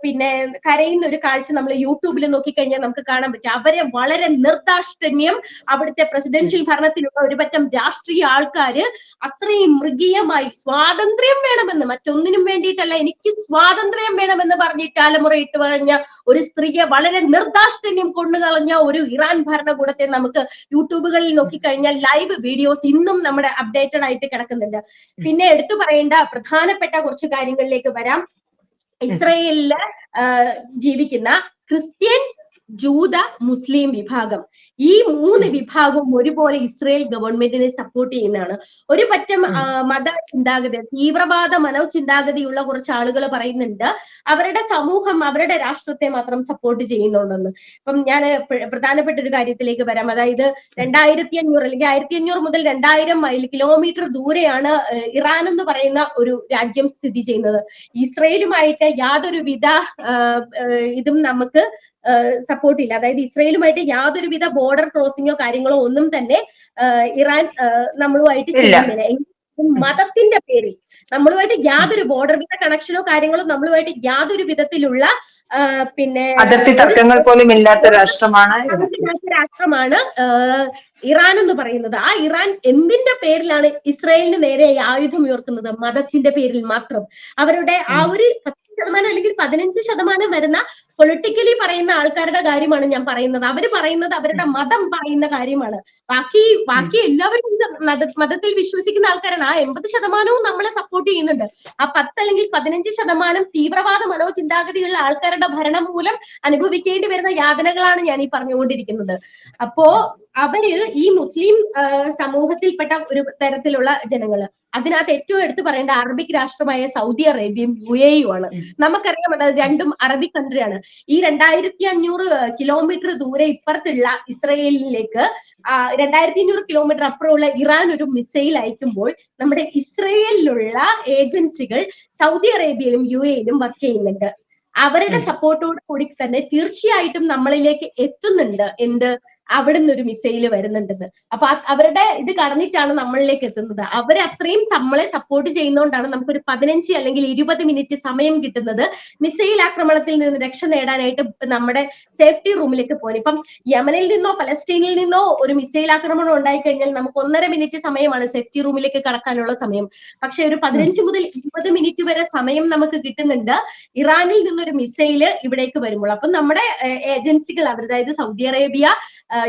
പിന്നെ കരയുന്ന ഒരു കാഴ്ച നമ്മൾ യൂട്യൂബിൽ നോക്കിക്കഴിഞ്ഞാൽ നമുക്ക് കാണാൻ പറ്റും. അവരെ വളരെ നിർദാക്ഷിണ്യം അവിടുത്തെ പ്രസിഡൻഷ്യൽ ഭരണത്തിലുള്ള ഒരു പറ്റം രാഷ്ട്രീയ ആൾക്കാര് അത്രയും മൃഗീയമായി സ്വാതന്ത്ര്യം വേണമെന്ന്, മറ്റൊന്നിനും വേണ്ടിയിട്ടല്ല, എനിക്ക് സ്വാതന്ത്ര്യം വേണമെന്ന് പറഞ്ഞിട്ട് അലമുറയിട്ട് പറഞ്ഞ ഒരു സ്ത്രീയെ വളരെ നിർദാക്ഷിണ്യം കൊണ്ടുകളഞ്ഞ ഒരു ഇറാൻ ഭരണകൂടത്തെ നമുക്ക് യൂട്യൂബുകളിൽ നോക്കിക്കഴിഞ്ഞാൽ ലൈവ് വീഡിയോസ് ഇന്നും നമ്മുടെ അപ്ഡേറ്റഡ് ആയിട്ട് കിടക്കുന്നുണ്ട്. പിന്നെ എടുത്തു പറയേണ്ട പ്രധാനപ്പെട്ട കുറച്ച് കാര്യങ്ങളിലേക്ക് വരാം. ഇസ്രയേലില് ജീവിക്കുന്ന ക്രിസ്ത്യൻ, ജൂത, മുസ്ലിം വിഭാഗം, ഈ 3 വിഭാഗവും ഒരുപോലെ ഇസ്രയേൽ ഗവൺമെന്റിനെ സപ്പോർട്ട് ചെയ്യുന്നതാണ്. ഒരു പറ്റം മത ചിന്താഗതി, തീവ്രവാദ മനോചിന്താഗതിയുള്ള കുറച്ച് ആളുകൾ പറയുന്നുണ്ട് അവരുടെ സമൂഹം അവരുടെ രാഷ്ട്രത്തെ മാത്രം സപ്പോർട്ട് ചെയ്യുന്നുണ്ടെന്ന്. ഇപ്പം ഞാൻ പ്രധാനപ്പെട്ട ഒരു കാര്യത്തിലേക്ക് വരാം. അതായത് 2500 അല്ലെങ്കിൽ 1500 മുതൽ 2000 മൈൽ കിലോമീറ്റർ ദൂരെയാണ് ഇറാൻ എന്ന് പറയുന്ന ഒരു രാജ്യം സ്ഥിതി ചെയ്യുന്നത്. ഇസ്രയേലുമായിട്ട് യാതൊരുവിധ ഇതും നമുക്ക് സപ്പോർട്ട് ഇല്ല. അതായത് ഇസ്രയേലുമായിട്ട് യാതൊരുവിധ ബോർഡർ ക്രോസിങ്ങോ കാര്യങ്ങളോ ഒന്നും തന്നെ ഇറാൻ നമ്മളുമായിട്ട് ചെയ്യുന്നില്ല. മതത്തിന്റെ പേരിൽ നമ്മളുമായിട്ട് യാതൊരു ബോർഡർ വിത കണക്ഷനോ കാര്യങ്ങളോ നമ്മളുമായിട്ട് യാതൊരു വിധത്തിലുള്ള പിന്നെ അതിർത്തി ഒരു തർക്കങ്ങൾ പോലും ഇല്ലാത്ത രാഷ്ട്രമാണ് രാഷ്ട്രമാണ് ഇറാൻ എന്ന് പറയുന്നത്. ആ ഇറാൻ എന്തിന്റെ പേരിലാണ് ഇസ്രായേലിന് നേരെ ആയുധം ഉയർത്തുന്നത്? മതത്തിന്റെ പേരിൽ മാത്രം. അവരുടെ ആ ഒരു 10% അല്ലെങ്കിൽ 15% വരുന്ന പൊളിറ്റിക്കലി പറയുന്ന ആൾക്കാരുടെ കാര്യമാണ് ഞാൻ പറയുന്നത്. അവര് പറയുന്നത് അവരുടെ മതം പറയുന്ന കാര്യമാണ്. ബാക്കി എല്ലാവരും മതത്തിൽ വിശ്വസിക്കുന്ന ആൾക്കാരാണ്. ആ 80% നമ്മളെ സപ്പോർട്ട് ചെയ്യുന്നുണ്ട്. ആ 10 അല്ലെങ്കിൽ 15% തീവ്രവാദ മനോചിന്താഗതിയുള്ള ആൾക്കാരുടെ ഭരണം മൂലം അനുഭവിക്കേണ്ടി വരുന്ന യാതനകളാണ് ഞാൻ ഈ പറഞ്ഞുകൊണ്ടിരിക്കുന്നത്. അപ്പോ അവര് ഈ മുസ്ലിം സമൂഹത്തിൽപ്പെട്ട ഒരു തരത്തിലുള്ള ജനങ്ങള്, അതിനകത്ത് ഏറ്റവും എടുത്തു പറയേണ്ട അറബിക് രാഷ്ട്രമായ സൗദി അറേബ്യയും UAE ആണ്. നമുക്കറിയാം അത് രണ്ടും അറബിക് കൺട്രിയാണ്. ഈ 2500 കിലോമീറ്റർ ദൂരെ ഇപ്പുറത്തുള്ള ഇസ്രയേലിലേക്ക് 2500 കിലോമീറ്റർ അപ്പുറമുള്ള ഇറാൻ ഒരു മിസൈൽ അയക്കുമ്പോൾ നമ്മുടെ ഇസ്രയേലിലുള്ള ഏജൻസികൾ സൗദി അറേബ്യയിലും UAE-യിലും വർക്ക് ചെയ്യുന്നുണ്ട്. അവരുടെ സപ്പോർട്ടോട് കൂടി തന്നെ തീർച്ചയായിട്ടും നമ്മളിലേക്ക് എത്തുന്നുണ്ട് എന്ത്, അവിടുന്ന് ഒരു മിസൈല് വരുന്നുണ്ടെന്ന്. അപ്പൊ അവരുടെ ഇത് കടന്നിട്ടാണ് നമ്മളിലേക്ക് എത്തുന്നത്. അവർ അത്രയും നമ്മളെ സപ്പോർട്ട് ചെയ്യുന്നതുകൊണ്ടാണ് നമുക്കൊരു 15 അല്ലെങ്കിൽ 20 മിനിറ്റ് സമയം കിട്ടുന്നത് മിസൈൽ ആക്രമണത്തിൽ നിന്ന് രക്ഷ നേടാനായിട്ട് നമ്മുടെ സേഫ്റ്റി റൂമിലേക്ക് പോകാൻ. ഇപ്പം യമനിൽ നിന്നോ പലസ്തീനിൽ നിന്നോ ഒരു മിസൈൽ ആക്രമണം ഉണ്ടായിക്കഴിഞ്ഞാൽ നമുക്ക് 1.5 മിനിറ്റ് സമയമാണ് സേഫ്റ്റി റൂമിലേക്ക് കടക്കാനുള്ള സമയം. പക്ഷെ ഒരു 15 മുതൽ 20 മിനിറ്റ് വരെ സമയം നമുക്ക് കിട്ടുന്നുണ്ട് ഇറാനിൽ നിന്നൊരു മിസൈല് ഇവിടേക്ക് വരുമ്പോൾ. അപ്പം നമ്മുടെ ഏജൻസികൾ, അതായത് സൗദി അറേബ്യ,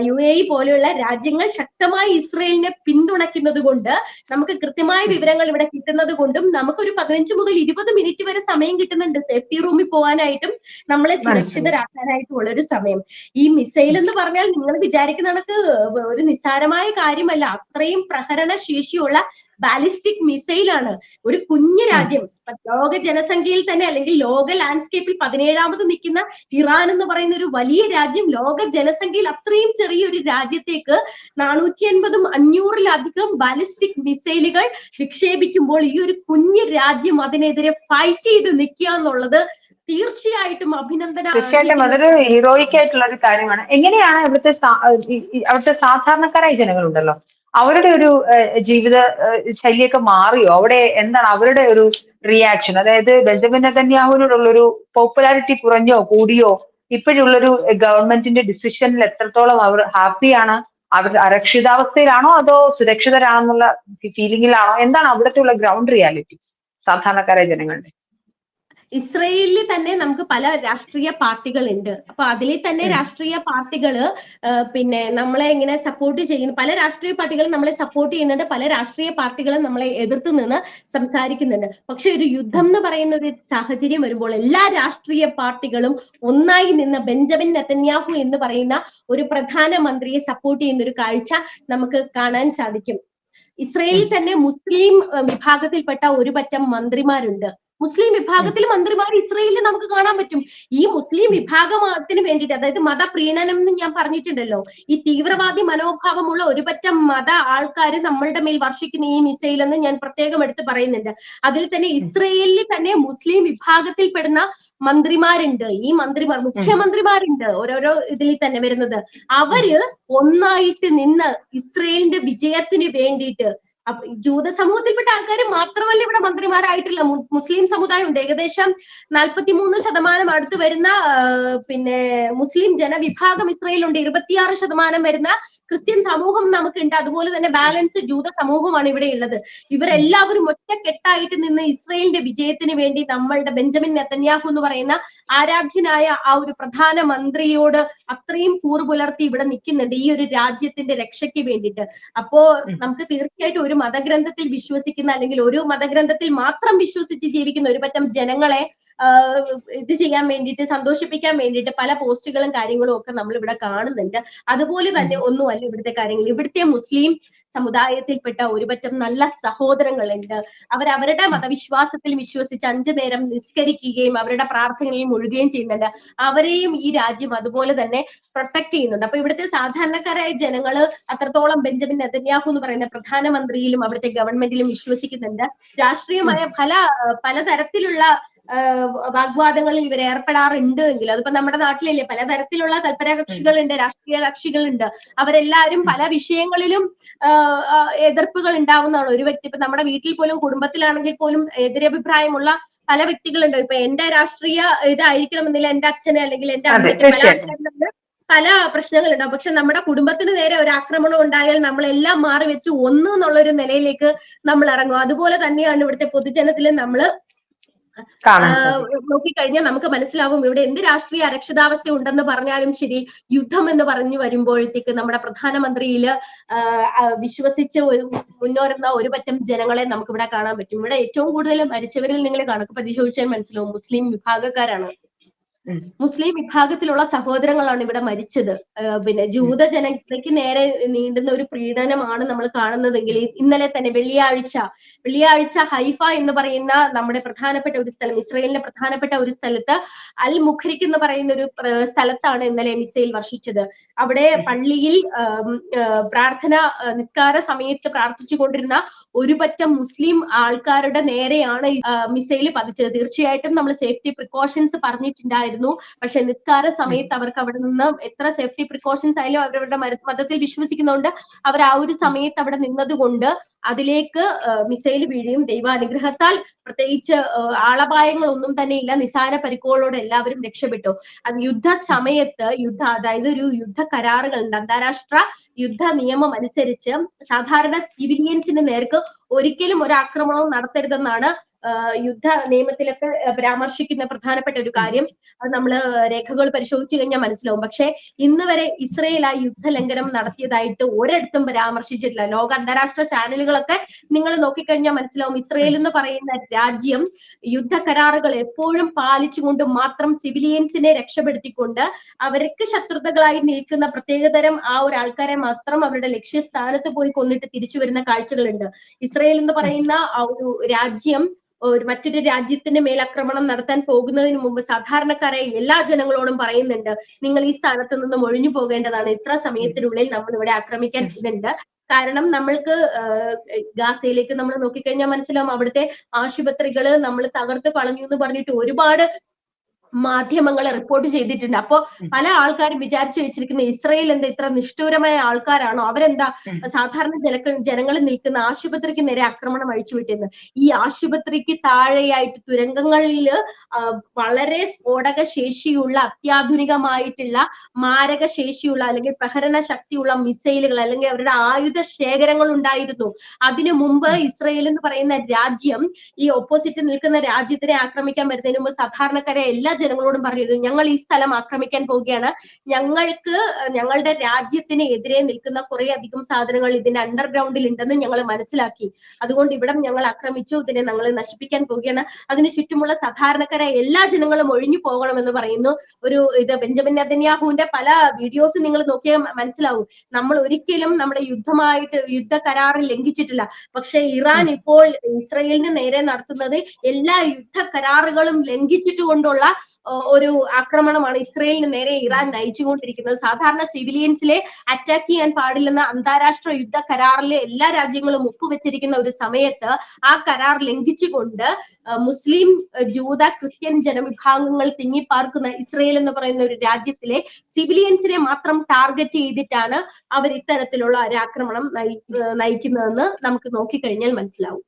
UAE പോലെയുള്ള രാജ്യങ്ങൾ ശക്തമായി ഇസ്രയേലിനെ പിന്തുണയ്ക്കുന്നത് കൊണ്ട്, നമുക്ക് കൃത്യമായ വിവരങ്ങൾ ഇവിടെ കിട്ടുന്നത് കൊണ്ടും നമുക്കൊരു 15 മുതൽ 20 മിനിറ്റ് വരെ സമയം കിട്ടുന്നുണ്ട് സേഫ്റ്റി റൂമിൽ പോകാനായിട്ടും നമ്മളെ സുരക്ഷിതരാക്കാനായിട്ടും ഒരു സമയം. ഈ മിസൈൽ എന്ന് പറഞ്ഞാൽ നിങ്ങൾ വിചാരിക്കുന്ന കണക്ക് ഒരു നിസ്സാരമായ കാര്യമല്ല. അത്രയും പ്രഹരണ ശേഷിയുള്ള ബാലിസ്റ്റിക് മിസൈലാണ്. ഒരു കുഞ്ഞു രാജ്യം, ലോക ജനസംഖ്യയിൽ തന്നെ അല്ലെങ്കിൽ ലോക ലാൻഡ്സ്കേപ്പിൽ 17ാമത് നിൽക്കുന്ന ഇറാൻ എന്ന് പറയുന്ന ഒരു വലിയ രാജ്യം, ലോക ജനസംഖ്യയിൽ അത്രയും ചെറിയൊരു രാജ്യത്തേക്ക് 450ഉം 500-ലധികം ബാലിസ്റ്റിക് മിസൈലുകൾ വിക്ഷേപിക്കുമ്പോൾ ഈ ഒരു കുഞ്ഞു രാജ്യം അതിനെതിരെ ഫൈറ്റ് ചെയ്ത് നിൽക്കുക എന്നുള്ളത് തീർച്ചയായിട്ടും തീർച്ചയായിട്ടും അതൊരു ഹീറോയിക് ആയിട്ടുള്ള ഒരു കാര്യമാണ്. എങ്ങനെയാണ് അവിടുത്തെ സാധാരണക്കാരായ ജനങ്ങളുണ്ടല്ലോ, അവരുടെ ഒരു ജീവിത ശൈലിയൊക്കെ മാറിയോ? അവിടെ എന്താണ് അവരുടെ ഒരു റിയാക്ഷൻ? അതായത് ബെഞ്ചമിൻ നെതന്യാഹുവിനോടുള്ള ഒരു പോപ്പുലാരിറ്റി കുറഞ്ഞോ കൂടിയോ? ഇപ്പോഴുള്ളൊരു ഗവൺമെന്റിന്റെ ഡിസിഷനിൽ എത്രത്തോളം അവർ ഹാപ്പിയാണ്? അവർ അരക്ഷിതാവസ്ഥയിലാണോ അതോ സുരക്ഷിതരാണെന്നുള്ള ഫീലിംഗിലാണോ? എന്താണ് അവിടുത്തെ ഉള്ള ഗ്രൗണ്ട് റിയാലിറ്റി സാധാരണക്കാരായ ജനങ്ങളുടെ? ഇസ്രയേലിൽ തന്നെ നമുക്ക് പല രാഷ്ട്രീയ പാർട്ടികൾ ഉണ്ട്. അപ്പൊ അതിൽ തന്നെ രാഷ്ട്രീയ പാർട്ടികള് പിന്നെ നമ്മളെ ഇങ്ങനെ സപ്പോർട്ട് ചെയ്യുന്നു. പല രാഷ്ട്രീയ പാർട്ടികളും നമ്മളെ സപ്പോർട്ട് ചെയ്യുന്നുണ്ട്, പല രാഷ്ട്രീയ പാർട്ടികളും നമ്മളെ എതിർത്ത് നിന്ന് സംസാരിക്കുന്നുണ്ട്. പക്ഷെ ഒരു യുദ്ധം എന്ന് പറയുന്ന ഒരു സാഹചര്യം വരുമ്പോൾ എല്ലാ രാഷ്ട്രീയ പാർട്ടികളും ഒന്നായി നിന്ന് ബെഞ്ചമിൻ നെതന്യാഹു എന്ന് പറയുന്ന ഒരു പ്രധാനമന്ത്രിയെ സപ്പോർട്ട് ചെയ്യുന്ന ഒരു കാഴ്ച നമുക്ക് കാണാൻ സാധിക്കും. ഇസ്രയേലിൽ തന്നെ മുസ്ലിം വിഭാഗത്തിൽപ്പെട്ട ഒരു പറ്റം മന്ത്രിമാരുണ്ട്. മുസ്ലിം വിഭാഗത്തിൽ മന്ത്രിമാർ ഇസ്രയേലിൽ നമുക്ക് കാണാൻ പറ്റും. ഈ മുസ്ലിം വിഭാഗത്തിന് വേണ്ടിയിട്ട്, അതായത് മതപ്രീണനം എന്ന് ഞാൻ പറഞ്ഞിട്ടുണ്ടല്ലോ, ഈ തീവ്രവാദി മനോഭാവമുള്ള ഒരു പറ്റം മത ആൾക്കാർ നമ്മളുടെ മേൽ വർഷിക്കുന്ന ഈ മിസൈൽ എന്ന് ഞാൻ പ്രത്യേകം എടുത്ത് പറയുന്നുണ്ട്. അതിൽ തന്നെ ഇസ്രയേലിൽ തന്നെ മുസ്ലിം വിഭാഗത്തിൽപ്പെടുന്ന മന്ത്രിമാരുണ്ട്. ഈ മുഖ്യമന്ത്രിമാരുണ്ട് ഓരോരോ ഇതിൽ തന്നെ വരുന്നത്. അവര് ഒന്നായിട്ട് നിന്ന് ഇസ്രയേലിന്റെ വിജയത്തിന് വേണ്ടിയിട്ട്, ജൂത സമൂഹത്തിൽപ്പെട്ട ആൾക്കാർ മാത്രമല്ല ഇവിടെ മന്ത്രിമാരായിട്ടില്ല, മുസ്ലിം സമുദായം ഉണ്ട്. ഏകദേശം 43% അടുത്ത് വരുന്ന പിന്നെ മുസ്ലിം ജനവിഭാഗം ഇസ്രയേലുണ്ട്. 26% വരുന്ന ക്രിസ്ത്യൻ സമൂഹം നമുക്കുണ്ട്. അതുപോലെ തന്നെ ബാലൻസ് ജൂത സമൂഹമാണ് ഇവിടെ ഉള്ളത്. ഇവരെല്ലാവരും ഒറ്റക്കെട്ടായിട്ട് നിന്ന് ഇസ്രയേലിന്റെ വിജയത്തിന് വേണ്ടി നമ്മളുടെ ബെഞ്ചമിൻ നെതന്യാഹു എന്ന് പറയുന്ന ആരാധ്യനായ ആ ഒരു പ്രധാനമന്ത്രിയോട് അത്രയും കൂറ് പുലർത്തി ഇവിടെ നിൽക്കുന്നുണ്ട് ഈ ഒരു രാജ്യത്തിന്റെ രക്ഷയ്ക്ക് വേണ്ടിയിട്ട്. അപ്പോ നമുക്ക് തീർച്ചയായിട്ടും ഒരു മതഗ്രന്ഥത്തിൽ വിശ്വസിക്കുന്ന അല്ലെങ്കിൽ ഒരു മതഗ്രന്ഥത്തിൽ മാത്രം വിശ്വസിച്ച് ജീവിക്കുന്ന ഒരു പറ്റം ജനങ്ങളെ ഇത് ചെയ്യാൻ വേണ്ടിയിട്ട്, സന്തോഷിപ്പിക്കാൻ വേണ്ടിയിട്ട് പല പോസ്റ്റുകളും കാര്യങ്ങളും ഒക്കെ നമ്മൾ ഇവിടെ കാണുന്നുണ്ട്. അതുപോലെ തന്നെ ഒന്നുമല്ല ഇവിടുത്തെ കാര്യങ്ങൾ. ഇവിടുത്തെ മുസ്ലിം സമുദായത്തിൽപ്പെട്ട ഒരു പറ്റം നല്ല സഹോദരങ്ങളുണ്ട്. അവരവരുടെ മതവിശ്വാസത്തിൽ വിശ്വസിച്ച് 5 നേരം നിസ്കരിക്കുകയും അവരുടെ പ്രാർത്ഥനകളിൽ മുഴുകുകയും ചെയ്യുന്നുണ്ട്. അവരെയും ഈ രാജ്യം അതുപോലെ തന്നെ പ്രൊട്ടക്ട് ചെയ്യുന്നുണ്ട്. അപ്പൊ ഇവിടുത്തെ സാധാരണക്കാരായ ജനങ്ങള് അത്രത്തോളം ബെഞ്ചമിൻ നെതന്യാഹു എന്ന് പറയുന്ന പ്രധാനമന്ത്രിയിലും അവിടുത്തെ ഗവൺമെന്റിലും വിശ്വസിക്കുന്നുണ്ട്. രാഷ്ട്രീയമായ പലതരത്തിലുള്ള വാഗ്വാദങ്ങളിൽ ഇവർ ഏർപ്പെടാറുണ്ട് എങ്കിൽ, അതിപ്പോ നമ്മുടെ നാട്ടിലില്ലേ പലതരത്തിലുള്ള തൽപര കക്ഷികളുണ്ട്, രാഷ്ട്രീയ കക്ഷികളുണ്ട്, അവരെല്ലാവരും പല വിഷയങ്ങളിലും എതിർപ്പുകൾ ഉണ്ടാവുന്നതാണ്. ഒരു വ്യക്തി ഇപ്പൊ നമ്മുടെ വീട്ടിൽ പോലും കുടുംബത്തിലാണെങ്കിൽ പോലും എതിരഭിപ്രായമുള്ള പല വ്യക്തികളുണ്ട്. ഇപ്പൊ എന്റെ രാഷ്ട്രീയ ഇതായിരിക്കണമെന്നില്ല എന്റെ അച്ഛന് അല്ലെങ്കിൽ എന്റെ അമ്മയ്ക്ക് പല ആൾക്കാരിലും പല പ്രശ്നങ്ങളുണ്ടാവും. പക്ഷെ നമ്മുടെ കുടുംബത്തിന് നേരെ ഒരു ആക്രമണം ഉണ്ടായാൽ നമ്മളെല്ലാം മാറി വെച്ച് ഒന്നു എന്നുള്ളൊരു നിലയിലേക്ക് നമ്മൾ ഇറങ്ങും. അതുപോലെ തന്നെയാണ് ഇവിടുത്തെ പൊതുജനത്തിൽ നമ്മൾ നോക്കിക്കഴിഞ്ഞാൽ നമുക്ക് മനസ്സിലാവും ഇവിടെ എന്ത് രാഷ്ട്രീയ അരക്ഷിതാവസ്ഥ ഉണ്ടെന്ന് പറഞ്ഞാലും ശരി, യുദ്ധം എന്ന് പറഞ്ഞു വരുമ്പോഴത്തേക്ക് നമ്മുടെ പ്രധാനമന്ത്രിയില് വിശ്വസിച്ച് മുന്നോരുന്ന ഒരു പറ്റം ജനങ്ങളെ നമുക്ക് ഇവിടെ കാണാൻ പറ്റും. ഇവിടെ ഏറ്റവും കൂടുതൽ മരിച്ചവരിൽ നിങ്ങൾ കണക്ക് പരിശോധിച്ചാൽ മനസ്സിലാവും മുസ്ലിം വിഭാഗക്കാരാണ്. മുസ്ലിം വിഭാഗത്തിലുള്ള സഹോദരങ്ങളാണ് ഇവിടെ മരിച്ചത്. പിന്നെ ജൂത ജനതയ്ക്ക് നേരെ നീണ്ടുന്ന ഒരു പീഡനമാണ് നമ്മൾ കാണുന്നതെങ്കിൽ ഇന്നലെ തന്നെ വെള്ളിയാഴ്ച ഹൈഫ എന്ന് പറയുന്ന നമ്മുടെ പ്രധാനപ്പെട്ട ഒരു സ്ഥലം, ഇസ്രയേലിന്റെ പ്രധാനപ്പെട്ട ഒരു സ്ഥലത്ത് അൽ മുഖരിക് എന്ന് പറയുന്ന ഒരു സ്ഥലത്താണ് ഇന്നലെ മിസൈൽ വർഷിച്ചത്. അവിടെ പള്ളിയിൽ നിസ്കാര സമയത്ത് പ്രാർത്ഥിച്ചുകൊണ്ടിരുന്ന ഒരു പറ്റം മുസ്ലിം ആൾക്കാരുടെ നേരെയാണ് മിസൈൽ പതിച്ചത്. തീർച്ചയായിട്ടും നമ്മൾ സേഫ്റ്റി പ്രിക്കോഷൻസ് പറഞ്ഞിട്ടുണ്ടായിരുന്നു. പക്ഷെ നിസ്കാര സമയത്ത് അവർക്ക് അവിടെ നിന്ന് എത്ര സേഫ്റ്റി പ്രിക്കോഷൻസ് ആയാലും അവരവരുടെ മതത്തിൽ വിശ്വസിക്കുന്നതുകൊണ്ട് അവർ ആ ഒരു സമയത്ത് അവിടെ നിന്നതുകൊണ്ട് അതിലേക്ക് മിസൈൽ വീഴുകയും ദൈവാനുഗ്രഹത്താൽ പ്രത്യേകിച്ച് ആളപായങ്ങളൊന്നും തന്നെ ഇല്ല, നിസാര പരിക്കുകളോടെ എല്ലാവരും രക്ഷപ്പെട്ടു. അത് യുദ്ധ സമയത്ത് അതായത് ഒരു യുദ്ധ കരാറുകളുണ്ട്, അന്താരാഷ്ട്ര യുദ്ധ നിയമം അനുസരിച്ച് സാധാരണ സിവിലിയൻസിന് നേർക്ക് ഒരിക്കലും ഒരു ആക്രമണവും നടത്തരുതെന്നാണ് യുദ്ധ നിയമത്തിലൊക്കെ പരാമർശിക്കുന്ന പ്രധാനപ്പെട്ട ഒരു കാര്യം. അത് നമ്മൾ രേഖകൾ പരിശോധിച്ചു കഴിഞ്ഞാൽ മനസ്സിലാവും. പക്ഷെ ഇന്ന് വരെ ഇസ്രയേൽ ആ യുദ്ധലംഘനം നടത്തിയതായിട്ട് ഒരിടത്തും പരാമർശിച്ചിട്ടില്ല. ലോക അന്താരാഷ്ട്ര ചാനലുകളൊക്കെ നിങ്ങൾ നോക്കിക്കഴിഞ്ഞാൽ മനസ്സിലാവും ഇസ്രയേൽ എന്ന് പറയുന്ന രാജ്യം യുദ്ധ കരാറുകൾ എപ്പോഴും പാലിച്ചുകൊണ്ട് മാത്രം സിവിലിയൻസിനെ രക്ഷപ്പെടുത്തിക്കൊണ്ട് അവർക്ക് ശത്രുതകളായി നിൽക്കുന്ന പ്രത്യേകതരം ആ ഒരു ആൾക്കാരെ മാത്രം അവരുടെ ലക്ഷ്യസ്ഥാനത്ത് പോയി കൊന്നിട്ട് തിരിച്ചു വരുന്ന കാഴ്ചകളുണ്ട്. ഇസ്രയേൽ എന്ന് പറയുന്ന ആ ഒരു രാജ്യം മറ്റൊരു രാജ്യത്തിന്റെ മേലാക്രമണം നടത്താൻ പോകുന്നതിന് മുമ്പ് സാധാരണക്കാരായ എല്ലാ ജനങ്ങളോടും പറയുന്നുണ്ട്, നിങ്ങൾ ഈ സ്ഥാനത്ത് നിന്നും ഒഴിഞ്ഞു പോകേണ്ടതാണ്, ഇത്ര സമയത്തിനുള്ളിൽ നമ്മൾ ഇവിടെ ആക്രമിക്കാൻ ഇതുണ്ട്. കാരണം നമ്മൾക്ക് ഗാസയിലേക്ക് നമ്മൾ നോക്കിക്കഴിഞ്ഞാൽ മനസ്സിലാവും അവിടുത്തെ ആശുപത്രികള് നമ്മൾ തകർത്ത് കളഞ്ഞു എന്ന് പറഞ്ഞിട്ട് ഒരുപാട് മാധ്യമങ്ങളെ റിപ്പോർട്ട് ചെയ്തിട്ടുണ്ട്. അപ്പോ പല ആൾക്കാരും വിചാരിച്ചു വെച്ചിരിക്കുന്ന ഇസ്രയേൽ എന്താ ഇത്ര നിഷ്ഠൂരമായ ആൾക്കാരാണോ, അവരെന്താ സാധാരണ ജനങ്ങൾ നിൽക്കുന്ന ആശുപത്രിക്ക് നേരെ ആക്രമണം അഴിച്ചുവിട്ടെന്ന്. ഈ ആശുപത്രിക്ക് താഴെയായിട്ട് തുരങ്കങ്ങളിൽ വളരെ സ്ഫോടക ശേഷിയുള്ള അത്യാധുനികമായിട്ടുള്ള മാരക ശേഷിയുള്ള അല്ലെങ്കിൽ പ്രഹരണ ശക്തിയുള്ള മിസൈലുകൾ അല്ലെങ്കിൽ അവരുടെ ആയുധ ശേഖരങ്ങൾ ഉണ്ടായിരുന്നു. അതിനു മുമ്പ് ഇസ്രയേൽ എന്ന് പറയുന്ന രാജ്യം ഈ ഓപ്പോസിറ്റ് നിൽക്കുന്ന രാജ്യത്തിനെ ആക്രമിക്കാൻ വരുന്നതിന് മുമ്പ് സാധാരണക്കാരെ എല്ലാ ജനങ്ങളോടും പറഞ്ഞിരുന്നു, ഞങ്ങൾ ഈ സ്ഥലം ആക്രമിക്കാൻ പോവുകയാണ്, ഞങ്ങളുടെ രാജ്യത്തിന് എതിരെ നിൽക്കുന്ന കുറെ അധികം സാധനങ്ങൾ ഇതിന്റെ അണ്ടർഗ്രൗണ്ടിൽ ഉണ്ടെന്ന് ഞങ്ങൾ മനസ്സിലാക്കി, അതുകൊണ്ട് ഇവിടം ഞങ്ങൾ ആക്രമിച്ചു, ഇതിനെ ഞങ്ങൾ നശിപ്പിക്കാൻ പോവുകയാണ്, അതിന് ചുറ്റുമുള്ള സാധാരണക്കാരായ എല്ലാ ജനങ്ങളും ഒഴിഞ്ഞു പോകണമെന്ന് പറയുന്നു. ബെഞ്ചമിൻ നെതന്യാഹുവിന്റെ പല വീഡിയോസ് നിങ്ങൾ നോക്കിയാൽ മനസ്സിലാവും. നമ്മൾ ഒരിക്കലും നമ്മുടെ യുദ്ധ കരാറിൽ ലംഘിച്ചിട്ടില്ല. പക്ഷെ ഇറാൻ ഇപ്പോൾ ഇസ്രയേലിന് നേരെ നടത്തുന്നത് എല്ലാ യുദ്ധ കരാറുകളും ലംഘിച്ചിട്ടുകൊണ്ടുള്ള ഒരു ആക്രമണമാണ് ഇസ്രയേലിന് നേരെ ഇറാൻ നയിച്ചുകൊണ്ടിരിക്കുന്നത്. സാധാരണ സിവിലിയൻസിലെ അറ്റാക്ക് ചെയ്യാൻ പാടില്ലെന്ന അന്താരാഷ്ട്ര യുദ്ധ കരാറിലെ എല്ലാ രാജ്യങ്ങളും ഒപ്പുവെച്ചിരിക്കുന്ന ഒരു സമയത്ത് ആ കരാർ ലംഘിച്ചുകൊണ്ട് മുസ്ലിം ജൂത ക്രിസ്ത്യൻ ജനവിഭാഗങ്ങൾ തിങ്ങിപ്പാർക്കുന്ന ഇസ്രയേൽ എന്ന് പറയുന്ന ഒരു രാജ്യത്തിലെ സിവിലിയൻസിനെ മാത്രം ടാർഗറ്റ് ചെയ്തിട്ടാണ് അവർ ഇത്തരത്തിലുള്ള ഒരു ആക്രമണം നയിക്കുന്നതെന്ന് നമുക്ക് നോക്കിക്കഴിഞ്ഞാൽ മനസ്സിലാവും.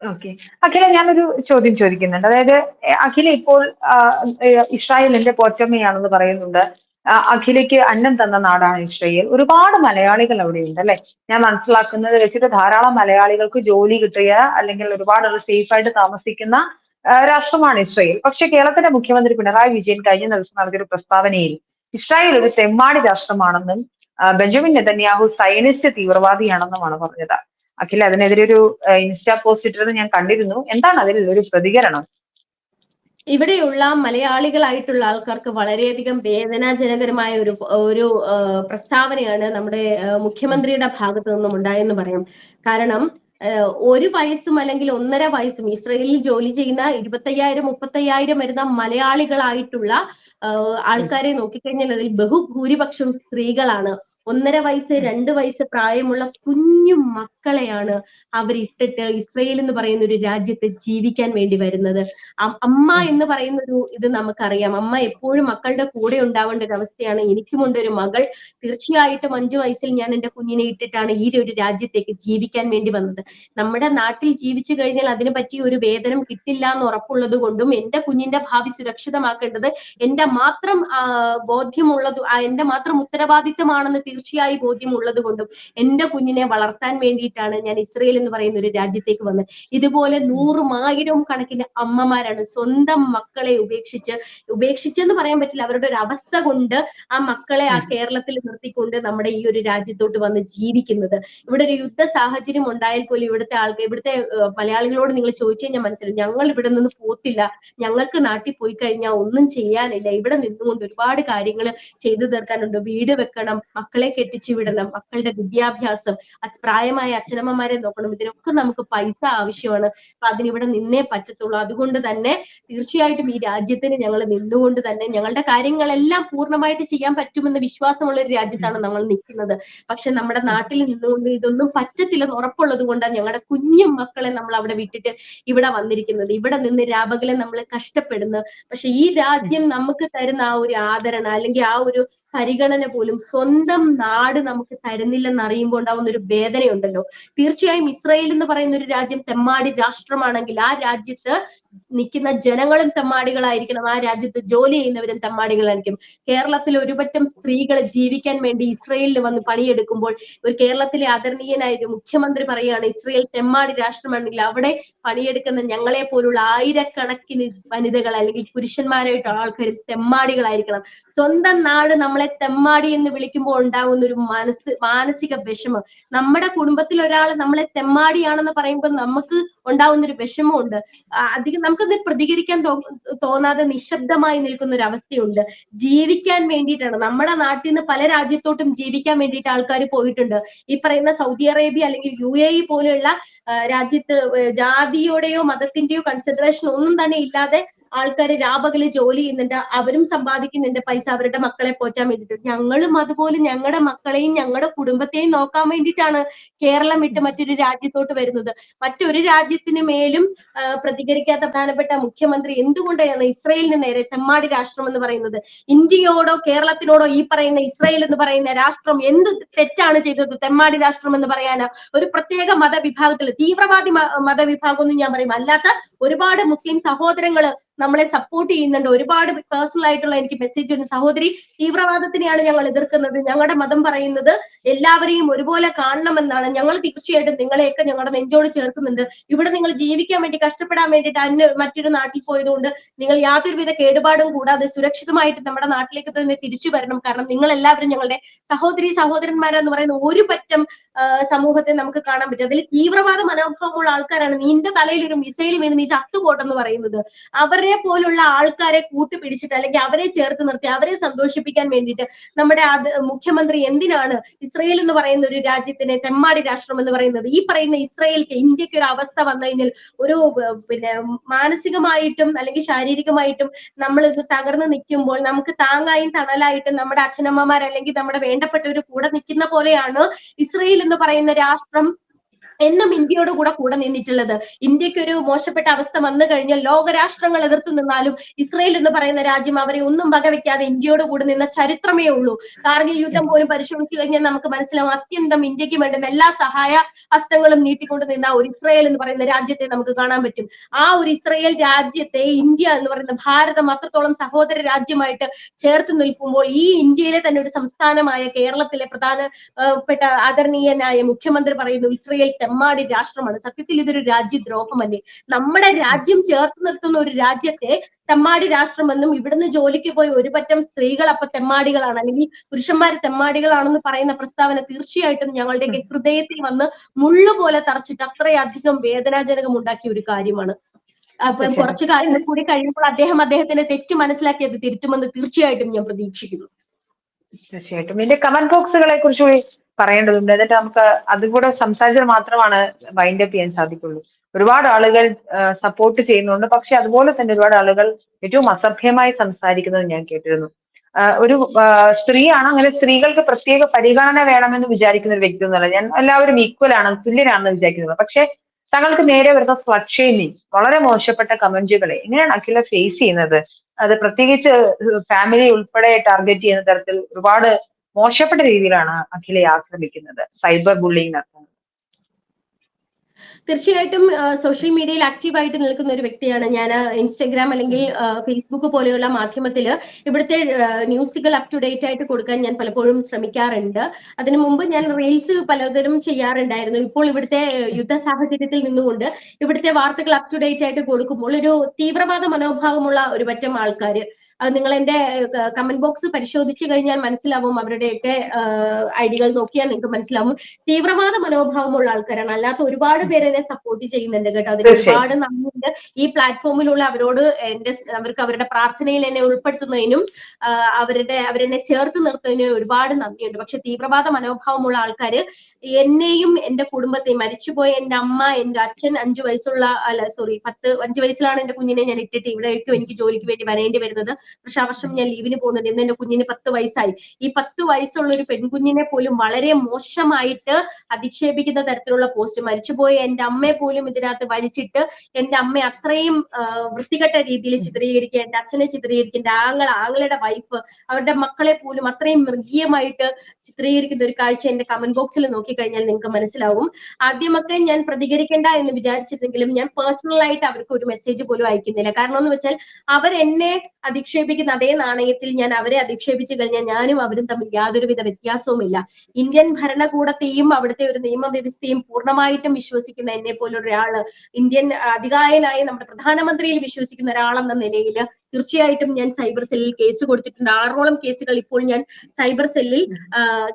ഓക്കെ, അഖില, ഞാനൊരു ചോദ്യം ചോദിക്കുന്നുണ്ട്. അതായത് അഖില ഇപ്പോൾ ഇസ്രായേലിന്റെ പോറ്റമ്മയാണെന്ന് പറയുന്നുണ്ട്. അഖിലയ്ക്ക് അന്നം തന്ന നാടാണ് ഇസ്രായേൽ. ഒരുപാട് മലയാളികൾ അവിടെയുണ്ട് അല്ലെ? ഞാൻ മനസ്സിലാക്കുന്നത് വെച്ചിട്ട് ധാരാളം മലയാളികൾക്ക് ജോലി കിട്ടിയ അല്ലെങ്കിൽ ഒരുപാട് സേഫ് ആയിട്ട് താമസിക്കുന്ന രാഷ്ട്രമാണ് ഇസ്രായേൽ. പക്ഷെ കേരളത്തിന്റെ മുഖ്യമന്ത്രി പിണറായി വിജയൻ കഴിഞ്ഞ ദിവസം നടത്തിയൊരു പ്രസ്താവനയിൽ ഇസ്രായേൽ ഒരു തെമ്മാടി രാഷ്ട്രമാണെന്നും ബെഞ്ചമിൻ നെതന്യാഹു സൈനിസ്റ്റ് തീവ്രവാദിയാണെന്നുമാണ് പറഞ്ഞത്. അഖിൽ അതിനെതിരെ ഒരു ഇൻസ്റ്റാ പോസ്റ്റ് ഇട്ടത് ഞാൻ കണ്ടിരുന്നു. എന്താണ് അതിൽ ഒരു പ്രതികരണം? ഇവിടെയുള്ള മലയാളികളായിട്ടുള്ള ആൾക്കാർക്ക് വളരെയധികം വേദനാജനകരമായ ഒരു പ്രസ്താവനയാണ് നമ്മുടെ മുഖ്യമന്ത്രിയുടെ ഭാഗത്തു നിന്നും ഉണ്ടായെന്ന് പറയാം. കാരണം ഒരു വയസ്സും അല്ലെങ്കിൽ 1.5 വയസ്സും ഇസ്രയേലിൽ ജോലി ചെയ്യുന്ന 25,000-30,000 വരുന്ന മലയാളികളായിട്ടുള്ള ആൾക്കാരെ നോക്കിക്കഴിഞ്ഞാൽ അതിൽ ബഹുഭൂരിപക്ഷം സ്ത്രീകളാണ്. 1.5 വയസ്സ് 2 വയസ്സ് പ്രായമുള്ള കുഞ്ഞു മക്കളെയാണ് അവരിട്ടിട്ട് ഇസ്രയേൽ എന്ന് പറയുന്ന ഒരു രാജ്യത്ത് ജീവിക്കാൻ വേണ്ടി വരുന്നത്. അമ്മ എന്ന് പറയുന്ന ഒരു ഇത് നമുക്കറിയാം. അമ്മ എപ്പോഴും മക്കളുടെ കൂടെ ഉണ്ടാവേണ്ട ഒരു അവസ്ഥയാണ്. എനിക്കുമുണ്ട് ഒരു മകൾ. തീർച്ചയായിട്ടും 5 വയസ്സിൽ ഞാൻ എന്റെ കുഞ്ഞിനെ ഇട്ടിട്ടാണ് ഈ ഒരു രാജ്യത്തേക്ക് ജീവിക്കാൻ വേണ്ടി വന്നത്. നമ്മുടെ നാട്ടിൽ ജീവിച്ചു കഴിഞ്ഞാൽ അതിന് പറ്റിയ ഒരു വേതനം കിട്ടില്ല എന്ന് ഉറപ്പുള്ളത് കൊണ്ടും എന്റെ കുഞ്ഞിന്റെ ഭാവി സുരക്ഷിതമാക്കേണ്ടത് എന്റെ മാത്രം ബോധ്യമുള്ളത് എന്റെ മാത്രം ഉത്തരവാദിത്തമാണെന്ന് തീർച്ചയായും ബോധ്യമുള്ളത് കൊണ്ടും എന്റെ കുഞ്ഞിനെ വളർത്താൻ വേണ്ടിയിട്ടാണ് ഞാൻ ഇസ്രയേൽ എന്ന് പറയുന്ന ഒരു രാജ്യത്തേക്ക് വന്നത്. ഇതുപോലെ 100,000 കണക്കിന് അമ്മമാരാണ് സ്വന്തം മക്കളെ ഉപേക്ഷിച്ചെന്ന് പറയാൻ പറ്റില്ല, അവരുടെ ഒരു അവസ്ഥ കൊണ്ട് ആ മക്കളെ ആ കേരളത്തിൽ നിർത്തിക്കൊണ്ട് നമ്മുടെ ഈ ഒരു രാജ്യത്തോട്ട് വന്ന് ജീവിക്കുന്നത്. ഇവിടെ ഒരു യുദ്ധ സാഹചര്യം ഉണ്ടായാൽ പോലും ഇവിടുത്തെ മലയാളികളോട് നിങ്ങൾ ചോദിച്ചു കഴിഞ്ഞാൽ മനസ്സിലാവും, ഞങ്ങൾ ഇവിടെ നിന്ന് പോത്തില്ല, ഞങ്ങൾക്ക് നാട്ടിൽ പോയി കഴിഞ്ഞാൽ ഒന്നും ചെയ്യാനില്ല, ഇവിടെ നിന്നുകൊണ്ട് ഒരുപാട് കാര്യങ്ങൾ ചെയ്തു തീർക്കാനുണ്ട്. വീട് വെക്കണം, മക്കളെ കെട്ടിച്ചു വിടണം, മക്കളുടെ വിദ്യാഭ്യാസം, പ്രായമായ അച്ഛനമ്മമാരെ നോക്കണം, ഇതിനൊക്കെ നമുക്ക് പൈസ ആവശ്യമാണ്. അപ്പൊ അതിനിവിടെ നിന്നേ പറ്റത്തുള്ളൂ. അതുകൊണ്ട് തന്നെ തീർച്ചയായിട്ടും ഈ രാജ്യത്തിന് ഞങ്ങൾ നിന്നുകൊണ്ട് തന്നെ ഞങ്ങളുടെ കാര്യങ്ങളെല്ലാം പൂർണ്ണമായിട്ട് ചെയ്യാൻ പറ്റുമെന്ന് വിശ്വാസമുള്ള ഒരു രാജ്യത്താണ് നമ്മൾ നിൽക്കുന്നത്. പക്ഷെ നമ്മുടെ നാട്ടിൽ നിന്നുകൊണ്ട് ഇതൊന്നും പറ്റത്തില്ലെന്ന് ഉറപ്പുള്ളത് കൊണ്ടാണ് ഞങ്ങളുടെ കുഞ്ഞു മക്കളെ നമ്മൾ അവിടെ വിട്ടിട്ട് ഇവിടെ വന്നിരിക്കുന്നത്. ഇവിടെ നിന്ന് രാപകലെ നമ്മൾ കഷ്ടപ്പെടുന്നു. പക്ഷെ ഈ രാജ്യം നമുക്ക് തരുന്ന ആ ഒരു ആദരണ അല്ലെങ്കിൽ ആ ഒരു പരിഗണന പോലും സ്വന്തം നാട് നമുക്ക് തരുന്നില്ലെന്ന് അറിയുമ്പോൾ ഉണ്ടാവുന്ന ഒരു വേദനയുണ്ടല്ലോ. തീർച്ചയായും ഇസ്രായേൽ എന്ന് പറയുന്ന ഒരു രാജ്യം തെമ്മാടി രാഷ്ട്രമാണെങ്കിൽ ആ രാജ്യത്ത് നിൽക്കുന്ന ജനങ്ങളും തെമ്മാടികളായിരിക്കണം, ആ രാജ്യത്ത് ജോലി ചെയ്യുന്നവരും തെമ്മാടികളായിരിക്കും. കേരളത്തിൽ ഒരുപറ്റം സ്ത്രീകൾ ജീവിക്കാൻ വേണ്ടി ഇസ്രായേലിൽ വന്ന് പണിയെടുക്കുമ്പോൾ ഒരു കേരളത്തിലെ ആദരണീയനായ ഒരു മുഖ്യമന്ത്രി പറയുകയാണ് ഇസ്രായേൽ തെമ്മാടി രാഷ്ട്രമാണെങ്കിൽ അവിടെ പണിയെടുക്കുന്ന ഞങ്ങളെ പോലുള്ള ആയിരക്കണക്കിന് വനിതകൾ അല്ലെങ്കിൽ പുരുഷന്മാരായിട്ടുള്ള ആൾക്കാർ തെമ്മാടികളായിരിക്കണം. സ്വന്തം നാട് നമ്മളെ തെമ്മാടി എന്ന് വിളിക്കുമ്പോൾ ഉണ്ടാകുന്ന ഒരു മാനസിക വിഷമം, നമ്മുടെ കുടുംബത്തിൽ ഒരാൾ നമ്മളെ തെമ്മാടിയാണെന്ന് പറയുമ്പോൾ നമുക്ക് ഉണ്ടാവുന്ന ഒരു വിഷമമുണ്ട്. അധികം നമുക്കത് പ്രതികരിക്കാൻ തോന്നാതെ നിശബ്ദമായി നിൽക്കുന്ന ഒരു അവസ്ഥയുണ്ട്. ജീവിക്കാൻ വേണ്ടിയിട്ടാണ് നമ്മുടെ നാട്ടിൽ നിന്ന് പല രാജ്യത്തോട്ടും ജീവിക്കാൻ വേണ്ടിയിട്ട് ആൾക്കാർ പോയിട്ടുണ്ട്. ഈ പറയുന്ന സൗദി അറേബ്യ അല്ലെങ്കിൽ UAE പോലെയുള്ള രാജ്യത്ത് ജാതിയുടെയോ മതത്തിന്റെയോ കൺസിഡറേഷൻ ഒന്നും തന്നെ ഇല്ലാതെ ആൾക്കാർ രാപകല് ജോലി ചെയ്യുന്നുണ്ട്, അവരും സമ്പാദിക്കുന്നുണ്ട് പൈസ അവരുടെ മക്കളെ പോറ്റാൻ വേണ്ടിയിട്ട്. ഞങ്ങളും അതുപോലെ ഞങ്ങളുടെ മക്കളെയും ഞങ്ങളുടെ കുടുംബത്തെയും നോക്കാൻ വേണ്ടിയിട്ടാണ് കേരളം വിട്ട് മറ്റൊരു രാജ്യത്തോട്ട് വരുന്നത്. മറ്റൊരു രാജ്യത്തിന് മേലും പ്രതികരിക്കാത്ത പ്രധാനപ്പെട്ട മുഖ്യമന്ത്രി എന്തുകൊണ്ടാണ് ഇസ്രായേലിന് നേരെ തെമ്മാടി രാഷ്ട്രം എന്ന് പറയുന്നത്? ഇന്ത്യയോടോ കേരളത്തിനോടോ ഈ പറയുന്ന ഇസ്രായേൽ എന്ന് പറയുന്ന രാഷ്ട്രം എന്ത് തെറ്റാണ് ചെയ്തത് തെമ്മാടി രാഷ്ട്രം എന്ന് പറയാന്? ഒരു പ്രത്യേക മതവിഭാഗത്തിൽ തീവ്രവാദി മതവിഭാഗം എന്ന് ഞാൻ പറയും, അല്ലാത്ത ഒരുപാട് മുസ്ലിം സഹോദരങ്ങള് നമ്മളെ സപ്പോർട്ട് ചെയ്യുന്നുണ്ട്. ഒരുപാട് പേഴ്സണൽ ആയിട്ടുള്ള എനിക്ക് മെസ്സേജ് ഉണ്ട്, സഹോദരി തീവ്രവാദത്തിനെയാണ് ഞങ്ങൾ എതിർക്കുന്നത്, ഞങ്ങളുടെ മതം പറയുന്നത് എല്ലാവരെയും ഒരുപോലെ കാണണമെന്നാണ്, ഞങ്ങൾ തീർച്ചയായിട്ടും നിങ്ങളെയൊക്കെ ഞങ്ങളുടെ നെഞ്ചോട് ചേർക്കുന്നുണ്ട്, ഇവിടെ നിങ്ങൾ ജീവിക്കാൻ വേണ്ടി കഷ്ടപ്പെടാൻ വേണ്ടിയിട്ട് മറ്റൊരു നാട്ടിൽ പോയതുകൊണ്ട് നിങ്ങൾ യാതൊരുവിധ കേടുപാടും കൂടാതെ സുരക്ഷിതമായിട്ട് നമ്മുടെ നാട്ടിലേക്ക് തന്നെ തിരിച്ചു വരണം, കാരണം നിങ്ങൾ എല്ലാവരും ഞങ്ങളുടെ സഹോദരി സഹോദരന്മാരെന്ന് പറയുന്ന ഒരു പറ്റം സമൂഹത്തെ നമുക്ക് കാണാൻ പറ്റും. അതിൽ തീവ്രവാദ മനോഭാവമുള്ള ആൾക്കാരാണ് നിന്റെ തലയിൽ ഒരു മിസൈൽ വീണ് നീ ചത്തുപോട്ടെന്ന് പറയുന്നത്. അവരെ പോലുള്ള ആൾക്കാരെ കൂട്ടുപിടിച്ചിട്ട് അല്ലെങ്കിൽ അവരെ ചേർത്ത് നിർത്തി അവരെ സന്തോഷിപ്പിക്കാൻ വേണ്ടിയിട്ട് നമ്മുടെ മുഖ്യമന്ത്രി എന്തിനാണ് ഇസ്രായേൽ എന്ന് പറയുന്ന ഒരു രാജ്യത്തിനെ തെമ്മാടി രാഷ്ട്രം എന്ന് പറയുന്നത്? ഈ പറയുന്ന ഇസ്രായേൽക്ക് ഇന്ത്യക്ക് ഒരു അവസ്ഥ വന്നു കഴിഞ്ഞാൽ ഒരു പിന്നെ മാനസികമായിട്ടും അല്ലെങ്കിൽ ശാരീരികമായിട്ടും നമ്മൾ ഇത് തകർന്നു നിൽക്കുമ്പോൾ നമുക്ക് താങ്ങായും തണലായിട്ടും നമ്മുടെ അച്ഛനമ്മമാർ അല്ലെങ്കിൽ നമ്മുടെ വേണ്ടപ്പെട്ടവർ കൂടെ നിൽക്കുന്ന പോലെയാണ് ഇസ്രായേൽ എന്ന് പറയുന്ന രാഷ്ട്രം എന്നും ഇന്ത്യയോട് കൂടെ നിന്നിട്ടുള്ളത്. ഇന്ത്യക്ക് ഒരു മോശപ്പെട്ട അവസ്ഥ വന്നു കഴിഞ്ഞാൽ ലോകരാഷ്ട്രങ്ങൾ എതിർത്ത് നിന്നാലും ഇസ്രായേൽ എന്ന് പറയുന്ന രാജ്യം അവരെ ഒന്നും വകവെക്കാതെ ഇന്ത്യയോട് കൂടെ നിന്ന ചരിത്രമേ ഉള്ളൂ. കാർഗിൽ യുദ്ധം പോലും പരിശോധിച്ചു കഴിഞ്ഞാൽ നമുക്ക് മനസ്സിലാവും അത്യന്തം ഇന്ത്യക്ക് വേണ്ടുന്ന എല്ലാ സഹായ ഹസ്തങ്ങളും നീട്ടിക്കൊണ്ട് നിന്ന ഒരു ഇസ്രായേൽ എന്ന് പറയുന്ന രാജ്യത്തെ നമുക്ക് കാണാൻ പറ്റും. ആ ഒരു ഇസ്രായേൽ രാജ്യത്തെ ഇന്ത്യ എന്ന് പറയുന്ന ഭാരതം അത്രത്തോളം സഹോദര രാജ്യമായിട്ട് ചേർത്ത് നിൽക്കുമ്പോൾ ഈ ഇന്ത്യയിലെ തന്നെ ഒരു സംസ്ഥാനമായ കേരളത്തിലെ പ്രധാനപ്പെട്ട ആദരണീയനായ മുഖ്യമന്ത്രി പറയുന്നു ഇസ്രായേൽ തെമ്മാടി രാഷ്ട്രമാണ്. സത്യത്തിൽ ഇതൊരു രാജ്യദ്രോഹമല്ലേ? നമ്മുടെ രാജ്യം ചേർത്ത് നിർത്തുന്ന ഒരു രാജ്യത്തെ തെമ്മാടി രാഷ്ട്രമെന്നും ഇവിടുന്ന് ജോലിക്ക് പോയി ഒരു പറ്റം സ്ത്രീകൾ അപ്പൊ തെമ്മാടികളാണ് അല്ലെങ്കിൽ പുരുഷന്മാർ തെമ്മാടികളാണെന്ന് പറയുന്ന പ്രസ്താവന തീർച്ചയായിട്ടും ഞങ്ങളുടെയൊക്കെ ഹൃദയത്തിൽ വന്ന് മുള്ളുപോലെ തറച്ചിട്ട് അത്രയധികം വേദനാജനകം ഉണ്ടാക്കിയ ഒരു കാര്യമാണ്. അപ്പൊ കുറച്ചു കാലങ്ങൾ കൂടി കഴിയുമ്പോൾ അദ്ദേഹത്തിന്റെ തെറ്റ് മനസ്സിലാക്കിയത് തിരുത്തുമെന്ന് തീർച്ചയായിട്ടും ഞാൻ പ്രതീക്ഷിക്കുന്നു. തീർച്ചയായിട്ടും ഇതിന്റെ കമന്റ് ബോക്സുകളെ കുറിച്ച് കൂടി പറയേണ്ടതുണ്ട്. എന്നിട്ട് നമുക്ക് അതും കൂടെ സംസാരിച്ചാൽ മാത്രമാണ് വൈൻഡ് അപ്പ് ചെയ്യാൻ സാധിക്കുള്ളൂ. ഒരുപാട് ആളുകൾ സപ്പോർട്ട് ചെയ്യുന്നുണ്ട്, പക്ഷെ അതുപോലെ തന്നെ ഒരുപാട് ആളുകൾ ഏറ്റവും അസഭ്യമായി സംസാരിക്കുന്നത് ഞാൻ കേട്ടിരുന്നു. ഒരു സ്ത്രീയാണ്. അങ്ങനെ സ്ത്രീകൾക്ക് പ്രത്യേക പരിഗണന വേണമെന്ന് വിചാരിക്കുന്ന ഒരു വ്യക്തി ഒന്നുമല്ല ഞാൻ. എല്ലാവരും ഈക്വൽ ആണ്, തുല്യരാണെന്ന് വിചാരിക്കുന്നത്. പക്ഷെ തങ്ങൾക്ക് നേരെ വരുന്ന സ്ലട്ട് ഷെയ്മിങ്, വളരെ മോശപ്പെട്ട കമന്റുകളെ എങ്ങനെയാണ് അഖില ഫേസ് ചെയ്യുന്നത്? അത് പ്രത്യേകിച്ച് ഫാമിലി ഉൾപ്പെടെ ടാർഗറ്റ് ചെയ്യുന്ന തരത്തിൽ ഒരുപാട് മോശപ്പെട്ട രീതിയിലാണ് അഖിലയെ ആക്രമിക്കുന്നത്, സൈബർ ബുള്ളിങ് നടത്തുന്നത്. തീർച്ചയായിട്ടും സോഷ്യൽ മീഡിയയിൽ ആക്റ്റീവായിട്ട് നിൽക്കുന്ന ഒരു വ്യക്തിയാണ് ഞാൻ. ഇൻസ്റ്റഗ്രാം അല്ലെങ്കിൽ ഫേസ്ബുക്ക് പോലെയുള്ള മാധ്യമത്തിൽ ഇവിടുത്തെ ന്യൂസുകൾ അപ് ടു ഡേറ്റ് ആയിട്ട് കൊടുക്കാൻ ഞാൻ പലപ്പോഴും ശ്രമിക്കാറുണ്ട്. അതിനു മുമ്പ് ഞാൻ റീൽസ് പലതരം ചെയ്യാറുണ്ടായിരുന്നു. ഇപ്പോൾ ഇവിടുത്തെ യുദ്ധ സാഹചര്യത്തിൽ നിന്നുകൊണ്ട് ഇവിടുത്തെ വാർത്തകൾ അപ് ടു ഡേറ്റ് ആയിട്ട് കൊടുക്കുമ്പോൾ ഒരു തീവ്രവാദ മനോഭാവമുള്ള ഒരു പറ്റം ആൾക്കാർ, അത് നിങ്ങൾ എന്റെ കമന്റ് ബോക്സ് പരിശോധിച്ചു കഴിഞ്ഞാൽ മനസ്സിലാവും. അവരുടെയൊക്കെ ഐഡികൾ നോക്കിയാൽ നിങ്ങൾക്ക് മനസ്സിലാവും. തീവ്രവാദ മനോഭാവമുള്ള ആൾക്കാരാണ്. അല്ലാത്ത ഒരുപാട് പേര് എന്നെ സപ്പോർട്ട് ചെയ്യുന്നുണ്ട് കേട്ടോ. അതിന് തീർച്ചയായും. ഒരുപാട് നന്ദിയുണ്ട്. ഈ പ്ലാറ്റ്ഫോമിലുള്ള അവരോട് അവർക്ക് അവരുടെ പ്രാർത്ഥനയിൽ എന്നെ ഉൾപ്പെടുത്തുന്നതിനും അവരെന്നെ ചേർത്ത് നിർത്തുന്നതിനും ഒരുപാട് നന്ദിയുണ്ട്. പക്ഷെ തീവ്രവാദ മനോഭാവമുള്ള ആൾക്കാര് എന്നെയും എന്റെ കുടുംബത്തെയും, മരിച്ചുപോയ എന്റെ അമ്മ, എന്റെ അച്ഛൻ, 5 വയസ്സിലാണ് എന്റെ കുഞ്ഞിനെ ഞാൻ ഇട്ടിട്ട് ഇവിടേക്കും എനിക്ക് ജോലിക്ക് വേണ്ടി വരേണ്ടി വരുന്നത്. വർഷാവർഷം ഞാൻ ലീവിന് പോകുന്നുണ്ട്. ഇന്ന് എന്റെ കുഞ്ഞിന് 10 വയസ്സായി. ഈ 10 വയസ്സുള്ള ഒരു പെൺകുഞ്ഞിനെ പോലും വളരെ മോശമായിട്ട് അധിക്ഷേപിക്കുന്ന തരത്തിലുള്ള പോസ്റ്റ്, മരിച്ചുപോയ എന്റെ അമ്മയെ പോലും ഇതിനകത്ത് വലിച്ചിട്ട് എന്റെ അമ്മയെ അത്രയും വൃത്തികെട്ട രീതിയിൽ ചിത്രീകരിക്കുക, എന്റെ അച്ഛനെ ചിത്രീകരിക്കുക, എന്റെ ആങ്ങളുടെ വൈഫ്, അവരുടെ മക്കളെ പോലും അത്രയും മൃഗീയമായിട്ട് ചിത്രീകരിക്കുന്ന ഒരു കാഴ്ച എന്റെ കമന്റ് ബോക്സിൽ നോക്കിക്കഴിഞ്ഞാൽ നിങ്ങൾക്ക് മനസ്സിലാവും. ആദ്യമൊക്കെ ഞാൻ പ്രതികരിക്കേണ്ട എന്ന് വിചാരിച്ചിരുന്നെങ്കിലും ഞാൻ പേഴ്സണൽ ആയിട്ട് അവർക്ക് ഒരു മെസ്സേജ് പോലും അയക്കുന്നില്ല. കാരണം എന്ന് വെച്ചാൽ അവരെന്നെ അധിക്ഷേപിക്കുന്ന അതേ നാണയത്തിൽ ഞാൻ അവരെ അധിക്ഷേപിച്ചു കഴിഞ്ഞാൽ ഞാനും അവരും തമ്മിൽ യാതൊരുവിധ വ്യത്യാസവുമില്ല. ഇന്ത്യൻ ഭരണകൂടത്തെയും അവിടുത്തെ ഒരു നിയമവ്യവസ്ഥയും പൂർണ്ണമായിട്ടും വിശ്വസിക്കുന്ന എന്നെ പോലൊരാള്, ഇന്ത്യൻ അധികായനായ നമ്മുടെ പ്രധാനമന്ത്രിയിൽ വിശ്വസിക്കുന്ന ഒരാളെന്ന നിലയിൽ തീർച്ചയായിട്ടും ഞാൻ സൈബർ സെല്ലിൽ കേസ് കൊടുത്തിട്ടുണ്ട്. 6ഓളം കേസുകൾ ഇപ്പോൾ ഞാൻ സൈബർ സെല്ലിൽ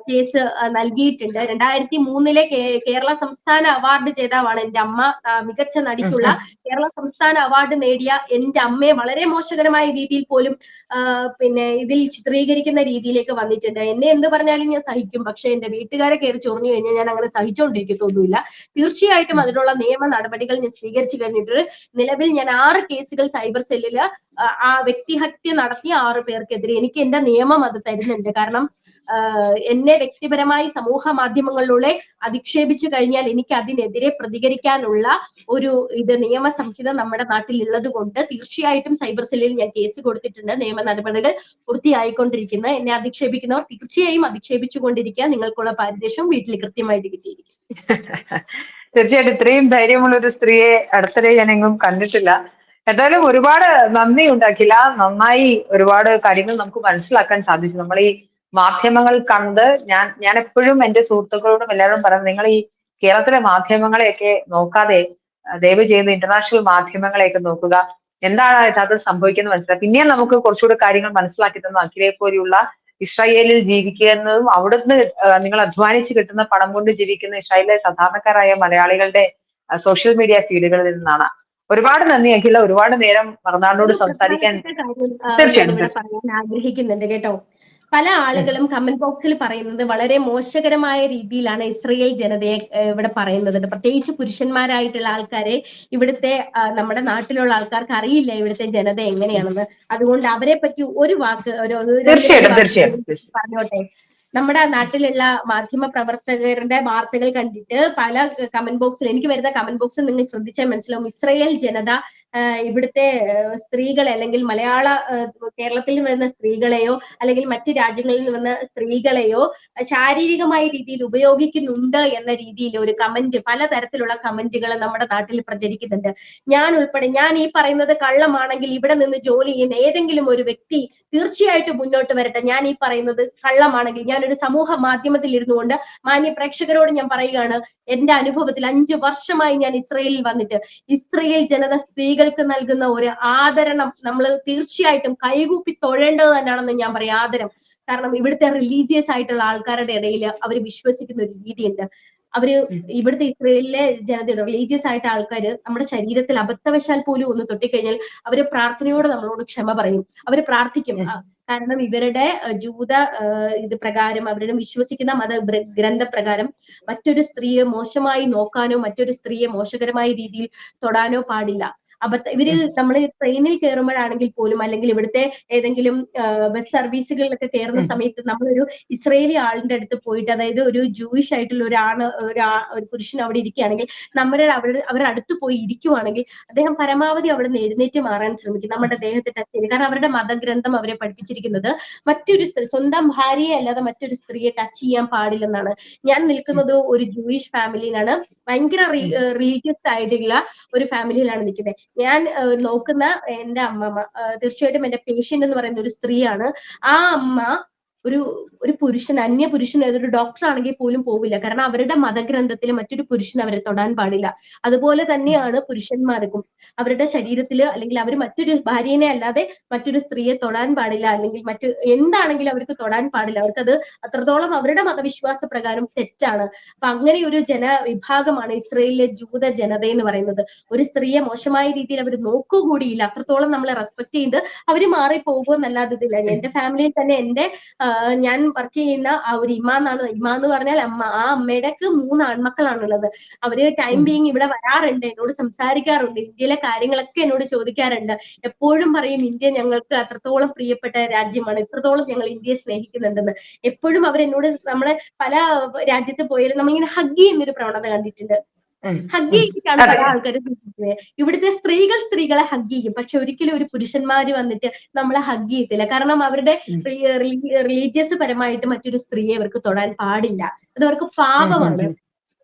കേസ് നൽകിയിട്ടുണ്ട്. 2003 കേരള സംസ്ഥാന അവാർഡ് ജേതാവാണ് എന്റെ അമ്മ. മികച്ച നടിക്കുള്ള കേരള സംസ്ഥാന അവാർഡ് നേടിയ എന്റെ അമ്മയെ വളരെ മോശകരമായ രീതിയിൽ പോലും പിന്നെ ഇതിൽ ചിത്രീകരിക്കുന്ന രീതിയിലേക്ക് വന്നിട്ടുണ്ട്. എന്നെ എന്ത് പറഞ്ഞാലും ഞാൻ സഹിക്കും. പക്ഷെ എന്റെ വീട്ടുകാരെ കയറി ചൊറിഞ്ഞു കഴിഞ്ഞാൽ ഞാൻ അങ്ങനെ സഹിച്ചുകൊണ്ടിരിക്കത്തൊന്നുമില്ല. തീർച്ചയായിട്ടും അതിനുള്ള നിയമ നടപടികൾ ഞാൻ സ്വീകരിച്ചു കഴിഞ്ഞിട്ട് നിലവിൽ ഞാൻ 6 കേസുകൾ സൈബർ സെല്ലില് ആ വ്യക്തിഹത്യ നടത്തിയ 6 പേർക്കെതിരെ എനിക്ക് എന്റെ നിയമം അത് തരുന്നുണ്ട്. കാരണം എന്നെ വ്യക്തിപരമായി സമൂഹ മാധ്യമങ്ങളിലൂടെ അധിക്ഷേപിച്ചു കഴിഞ്ഞാൽ എനിക്ക് അതിനെതിരെ പ്രതികരിക്കാനുള്ള ഒരു നിയമ സംഹിത നമ്മുടെ നാട്ടിൽ ഉള്ളത് കൊണ്ട് തീർച്ചയായിട്ടും സൈബർ സെല്ലിൽ ഞാൻ കേസ് കൊടുത്തിട്ടുണ്ട്. നിയമ നടപടികൾ പൂർത്തിയായിക്കൊണ്ടിരിക്കുന്നത്. എന്നെ അധിക്ഷേപിക്കുന്നവർ തീർച്ചയായും അധിക്ഷേപിച്ചുകൊണ്ടിരിക്കുക. നിങ്ങൾക്കുള്ള പാരിതോഷികം വീട്ടിൽ കൃത്യമായിട്ട് കിട്ടിയിരിക്കും. തീർച്ചയായിട്ടും ഇത്രയും ധൈര്യമുള്ള ഒരു സ്ത്രീയെ അടുത്തിടെ ഞാൻ എങ്ങും കണ്ടിട്ടില്ല. എന്തായാലും ഒരുപാട് നന്ദിയുണ്ട് അഖില. നന്നായി ഒരുപാട് കാര്യങ്ങൾ നമുക്ക് മനസ്സിലാക്കാൻ സാധിച്ചു. നമ്മൾ ഈ മാധ്യമങ്ങൾ കണ്ട് ഞാൻ എപ്പോഴും എന്റെ സുഹൃത്തുക്കളോടും എല്ലാവരും പറയുന്നത്, നിങ്ങൾ ഈ കേരളത്തിലെ മാധ്യമങ്ങളെയൊക്കെ നോക്കാതെ ദയവ് ചെയ്ത് ഇന്റർനാഷണൽ മാധ്യമങ്ങളെയൊക്കെ നോക്കുക. എന്താണ് യഥാർത്ഥത്തിൽ സംഭവിക്കുന്നത് മനസ്സിലാക്കുക. പിന്നെയും നമുക്ക് കുറച്ചുകൂടെ കാര്യങ്ങൾ മനസ്സിലാക്കി തന്ന അഖിലയെ പോലെയുള്ള ഇസ്രായേലിൽ ജീവിക്കുന്നതും അവിടുന്ന് നിങ്ങൾ അധ്വാനിച്ച് കിട്ടുന്ന പണം കൊണ്ട് ജീവിക്കുന്ന ഇസ്രായേലിലെ സാധാരണക്കാരായ മലയാളികളുടെ സോഷ്യൽ മീഡിയ ഫീഡുകളിൽ നിന്നാണ്. ഒരുപാട് നന്ദി അഖില. ഒരുപാട് നേരം മറുനാടിനോട് ഒരു സംസാരിക്കാൻ. പ്രധാനപ്പെട്ട കാര്യം തീർച്ചയായിട്ടും ഞാനിവിടെ പറയാൻ ആഗ്രഹിക്കുന്നുണ്ട് കേട്ടോ. പല ആളുകളും കമന്റ് ബോക്സിൽ പറയുന്നത് വളരെ മോശകരമായ രീതിയിലാണ് ഇസ്രയേൽ ജനതയെ ഇവിടെ പറയുന്നത്. പ്രത്യേകിച്ച് പുരുഷന്മാരായിട്ടുള്ള ആൾക്കാരെ ഇവിടുത്തെ നമ്മുടെ നാട്ടിലുള്ള ആൾക്കാർക്ക് അറിയില്ല ഇവിടുത്തെ ജനത എങ്ങനെയാണെന്ന്. അതുകൊണ്ട് അവരെ പറ്റി ഒരു വാക്ക്, ഒരു രണ്ട് തീർച്ചയായിട്ടും വാക്ക് തീർച്ചയായിട്ടും പറഞ്ഞോട്ടെ. നമ്മുടെ നാട്ടിലുള്ള മാധ്യമ പ്രവർത്തകരുടെ വാർത്തകൾ കണ്ടിട്ട് പല കമന്റ് ബോക്സിൽ, എനിക്ക് വരുന്ന കമന്റ് ബോക്സിൽ നിങ്ങൾ ശ്രദ്ധിച്ചാൽ മനസ്സിലാവും, ഇസ്രയേൽ ജനത ഇവിടുത്തെ സ്ത്രീകളെ അല്ലെങ്കിൽ കേരളത്തിൽ വരുന്ന സ്ത്രീകളെയോ അല്ലെങ്കിൽ മറ്റ് രാജ്യങ്ങളിൽ നിന്ന് വന്ന സ്ത്രീകളെയോ ശാരീരികമായ രീതിയിൽ ഉപയോഗിക്കുന്നുണ്ട് എന്ന രീതിയിൽ ഒരു കമന്റ്, പലതരത്തിലുള്ള കമന്റുകൾ നമ്മുടെ നാട്ടിൽ പ്രചരിക്കുന്നുണ്ട്. ഞാൻ ഉൾപ്പെടെ, ഞാൻ ഈ പറയുന്നത് കള്ളമാണെങ്കിൽ ഇവിടെ നിന്ന് ജോലി ചെയ്യുന്ന ഏതെങ്കിലും ഒരു വ്യക്തി തീർച്ചയായിട്ടും മുന്നോട്ട് വരട്ടെ. ഞാൻ ഈ പറയുന്നത് കള്ളമാണെങ്കിൽ ഞാനൊരു സമൂഹ മാധ്യമത്തിൽ ഇരുന്നുകൊണ്ട് മാന്യ പ്രേക്ഷകരോട് ഞാൻ പറയുകയാണ്, എന്റെ അനുഭവത്തിൽ 5 വർഷമായി ഞാൻ ഇസ്രയേലിൽ വന്നിട്ട് ഇസ്രയേൽ ജനത സ്ത്രീകൾക്ക് നൽകുന്ന ഒരു ആദരണം നമ്മൾ തീർച്ചയായിട്ടും കൈകൂപ്പി തൊഴേണ്ടത് തന്നെയാണെന്ന് ഞാൻ പറയും. ആദരം. കാരണം ഇവിടുത്തെ റിലീജിയസ് ആയിട്ടുള്ള ആൾക്കാരുടെ ഇടയിൽ അവർ വിശ്വസിക്കുന്ന ഒരു രീതിയുണ്ട്. അവര് ഇവിടുത്തെ ഇസ്രയേലിലെ ജനതയുടെ റിലീജിയസ് ആയിട്ട് ആൾക്കാര് നമ്മുടെ ശരീരത്തിൽ അബദ്ധവശാൽ പോലും ഒന്ന് തൊട്ടിക്കഴിഞ്ഞാൽ അവര് പ്രാർത്ഥനയോട് നമ്മളോട് ക്ഷമ പറയും. അവര് പ്രാർത്ഥിക്കും. കാരണം ഇവരുടെ ജൂത ഇത് പ്രകാരം, അവരുടെ വിശ്വസിക്കുന്ന ഗ്രന്ഥപ്രകാരം മറ്റൊരു സ്ത്രീയെ മോശമായി നോക്കാനോ മറ്റൊരു സ്ത്രീയെ മോശകരമായ രീതിയിൽ തൊടാനോ പാടില്ല. ഇവര് നമ്മൾ ട്രെയിനിൽ കയറുമ്പോഴാണെങ്കിൽ പോലും, അല്ലെങ്കിൽ ഇവിടുത്തെ ഏതെങ്കിലും ബസ് സർവീസുകളിലൊക്കെ കയറുന്ന സമയത്ത് നമ്മളൊരു ഇസ്രയേലി ആളിന്റെ അടുത്ത് പോയിട്ട്, അതായത് ഒരു ജൂയിഷ് ആയിട്ടുള്ള ഒരു പുരുഷൻ അവിടെ ഇരിക്കുകയാണെങ്കിൽ അവരുടെ അടുത്ത് പോയി ഇരിക്കുവാണെങ്കിൽ അദ്ദേഹം പരമാവധി അവിടെ നിന്ന് എഴുന്നേറ്റ് മാറാൻ ശ്രമിക്കും, നമ്മുടെ ദേഹത്തെ ടച്ച് ചെയ്ത്. കാരണം അവരുടെ മതഗ്രന്ഥം അവരെ പഠിപ്പിച്ചിരിക്കുന്നത് മറ്റൊരു സ്ത്രീ, സ്വന്തം ഭാര്യയെ അല്ലാതെ മറ്റൊരു സ്ത്രീയെ ടച്ച് ചെയ്യാൻ പാടില്ലെന്നാണ്. ഞാൻ നിൽക്കുന്നത് ഒരു ജൂയിഷ് ഫാമിലിയിലാണ്, ഭയങ്കര റിലീജിയസ് ആയിട്ടുള്ള ഒരു ഫാമിലിയിലാണ് നിൽക്കുന്നത്. ഞാൻ നോക്കുന്ന എന്റെ അമ്മമ്മ തീർച്ചയായിട്ടും എന്റെ പേഷ്യന്റ് എന്ന് പറയുന്ന ഒരു സ്ത്രീയാണ്. ആ അമ്മ ഒരു പുരുഷൻ, അന്യ പുരുഷൻ, ഏതൊരു ഡോക്ടർ ആണെങ്കിൽ പോലും പോവില്ല. കാരണം അവരുടെ മതഗ്രന്ഥത്തിൽ മറ്റൊരു പുരുഷൻ അവരെ തൊടാൻ പാടില്ല. അതുപോലെ തന്നെയാണ് പുരുഷന്മാർക്കും അവരുടെ ശരീരത്തിൽ, അല്ലെങ്കിൽ അവർ മറ്റൊരു ഭാര്യനെ അല്ലാതെ മറ്റൊരു സ്ത്രീയെ തൊടാൻ പാടില്ല, അല്ലെങ്കിൽ എന്താണെങ്കിലും അവർക്ക് തൊടാൻ പാടില്ല. അവർക്കത് അത്രത്തോളം അവരുടെ മതവിശ്വാസ പ്രകാരം തെറ്റാണ്. അപ്പൊ അങ്ങനെ ഒരു ജനവിഭാഗമാണ് ഇസ്രയേലിലെ ജൂത ജനത എന്ന് പറയുന്നത്. ഒരു സ്ത്രീയെ മോശമായ രീതിയിൽ അവർ നോക്കുകൂടിയില്ല. അത്രത്തോളം നമ്മളെ റെസ്പെക്ട് ചെയ്ത് അവര് മാറി പോകുമെന്നല്ലാതെ ഇതില്ല. എന്റെ ഫാമിലിയിൽ തന്നെ ഞാൻ വർക്ക് ചെയ്യുന്ന ആ ഒരു ഇമ എന്ന് പറഞ്ഞാൽ അമ്മ, ആ അമ്മയുടെ 3 ആൺമക്കളാണുള്ളത്. അവര് ടൈം ബീങ് ഇവിടെ വരാറുണ്ട്, എന്നോട് സംസാരിക്കാറുണ്ട്, ഇന്ത്യയിലെ കാര്യങ്ങളൊക്കെ എന്നോട് ചോദിക്കാറുണ്ട്. എപ്പോഴും പറയും ഇന്ത്യ ഞങ്ങൾക്ക് അത്രത്തോളം പ്രിയപ്പെട്ട രാജ്യമാണ്, ഇത്രത്തോളം ഞങ്ങൾ ഇന്ത്യയെ സ്നേഹിക്കുന്നുണ്ടെന്ന്. എപ്പോഴും അവരെന്നോട്, നമ്മളെ പല രാജ്യത്ത് പോയാലും നമ്മളിങ്ങനെ ഹഗ് ചെയ്യുന്നൊരു പ്രവണത കണ്ടിട്ടുണ്ട്. ഹഗ് ചെയ്തിട്ടാണ് പല ആൾക്കാരും ശ്രദ്ധിക്കുന്നത്. ഇവിടുത്തെ സ്ത്രീകളെ ഹഗ് ചെയ്യും, പക്ഷെ ഒരിക്കലും ഒരു പുരുഷന്മാര് വന്നിട്ട് നമ്മളെ ഹഗ് ചെയ്യത്തില്ല. കാരണം അവരുടെ റിലീജിയസ് പരമായിട്ട് മറ്റൊരു സ്ത്രീയെ അവർക്ക് തൊടാൻ പാടില്ല. അത് അവർക്ക് പാപമാണ്,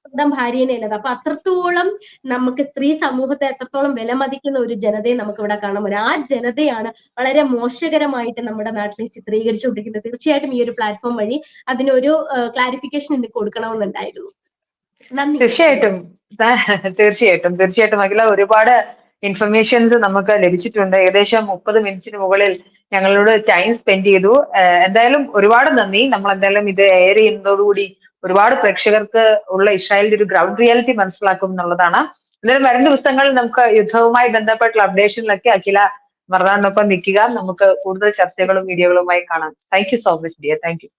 സ്വന്തം ഭാര്യനെ അല്ലത്. അപ്പൊ അത്രത്തോളം നമുക്ക് സ്ത്രീ സമൂഹത്തെ എത്രത്തോളം വിലമതിക്കുന്ന ഒരു ജനതയെ നമുക്ക് ഇവിടെ കാണാൻ പറ്റും. ആ ജനതയാണ് വളരെ മോശകരമായിട്ട് നമ്മുടെ നാട്ടിൽ ചിത്രീകരിച്ചുകൊണ്ടിരിക്കുന്നത്. തീർച്ചയായിട്ടും ഈ ഒരു പ്ലാറ്റ്ഫോം വഴി അതിനൊരു ക്ലാരിഫിക്കേഷൻ എനിക്ക് കൊടുക്കണമെന്നുണ്ടായിരുന്നു. നന്ദി. തീർച്ചയായിട്ടും തീർച്ചയായിട്ടും അഖില, ഒരുപാട് ഇൻഫർമേഷൻസ് നമുക്ക് ലഭിച്ചിട്ടുണ്ട്. ഏകദേശം 30 മിനിറ്റിന് മുകളിൽ ഞങ്ങളോട് ടൈം സ്പെൻഡ് ചെയ്തു. എന്തായാലും ഒരുപാട് നന്ദി. നമ്മൾ എന്തായാലും ഇത് എയർ ചെയ്യുന്നതോടുകൂടി ഒരുപാട് പ്രേക്ഷകർക്ക് ഉള്ള ഇസ്രായേലിന്റെ ഒരു ഗ്രൗണ്ട് റിയാലിറ്റി മനസ്സിലാക്കും എന്നുള്ളതാണ്. എന്തായാലും വരും ദിവസങ്ങളിൽ നമുക്ക് യുദ്ധവുമായി ബന്ധപ്പെട്ടുള്ള അപ്ഡേഷനിലൊക്കെ അഖില മറുനാടിനൊപ്പം നിൽക്കുക. നമുക്ക് കൂടുതൽ ചർച്ചകളും വീഡിയോകളുമായി കാണാം. Thank you so much dear. Thank you.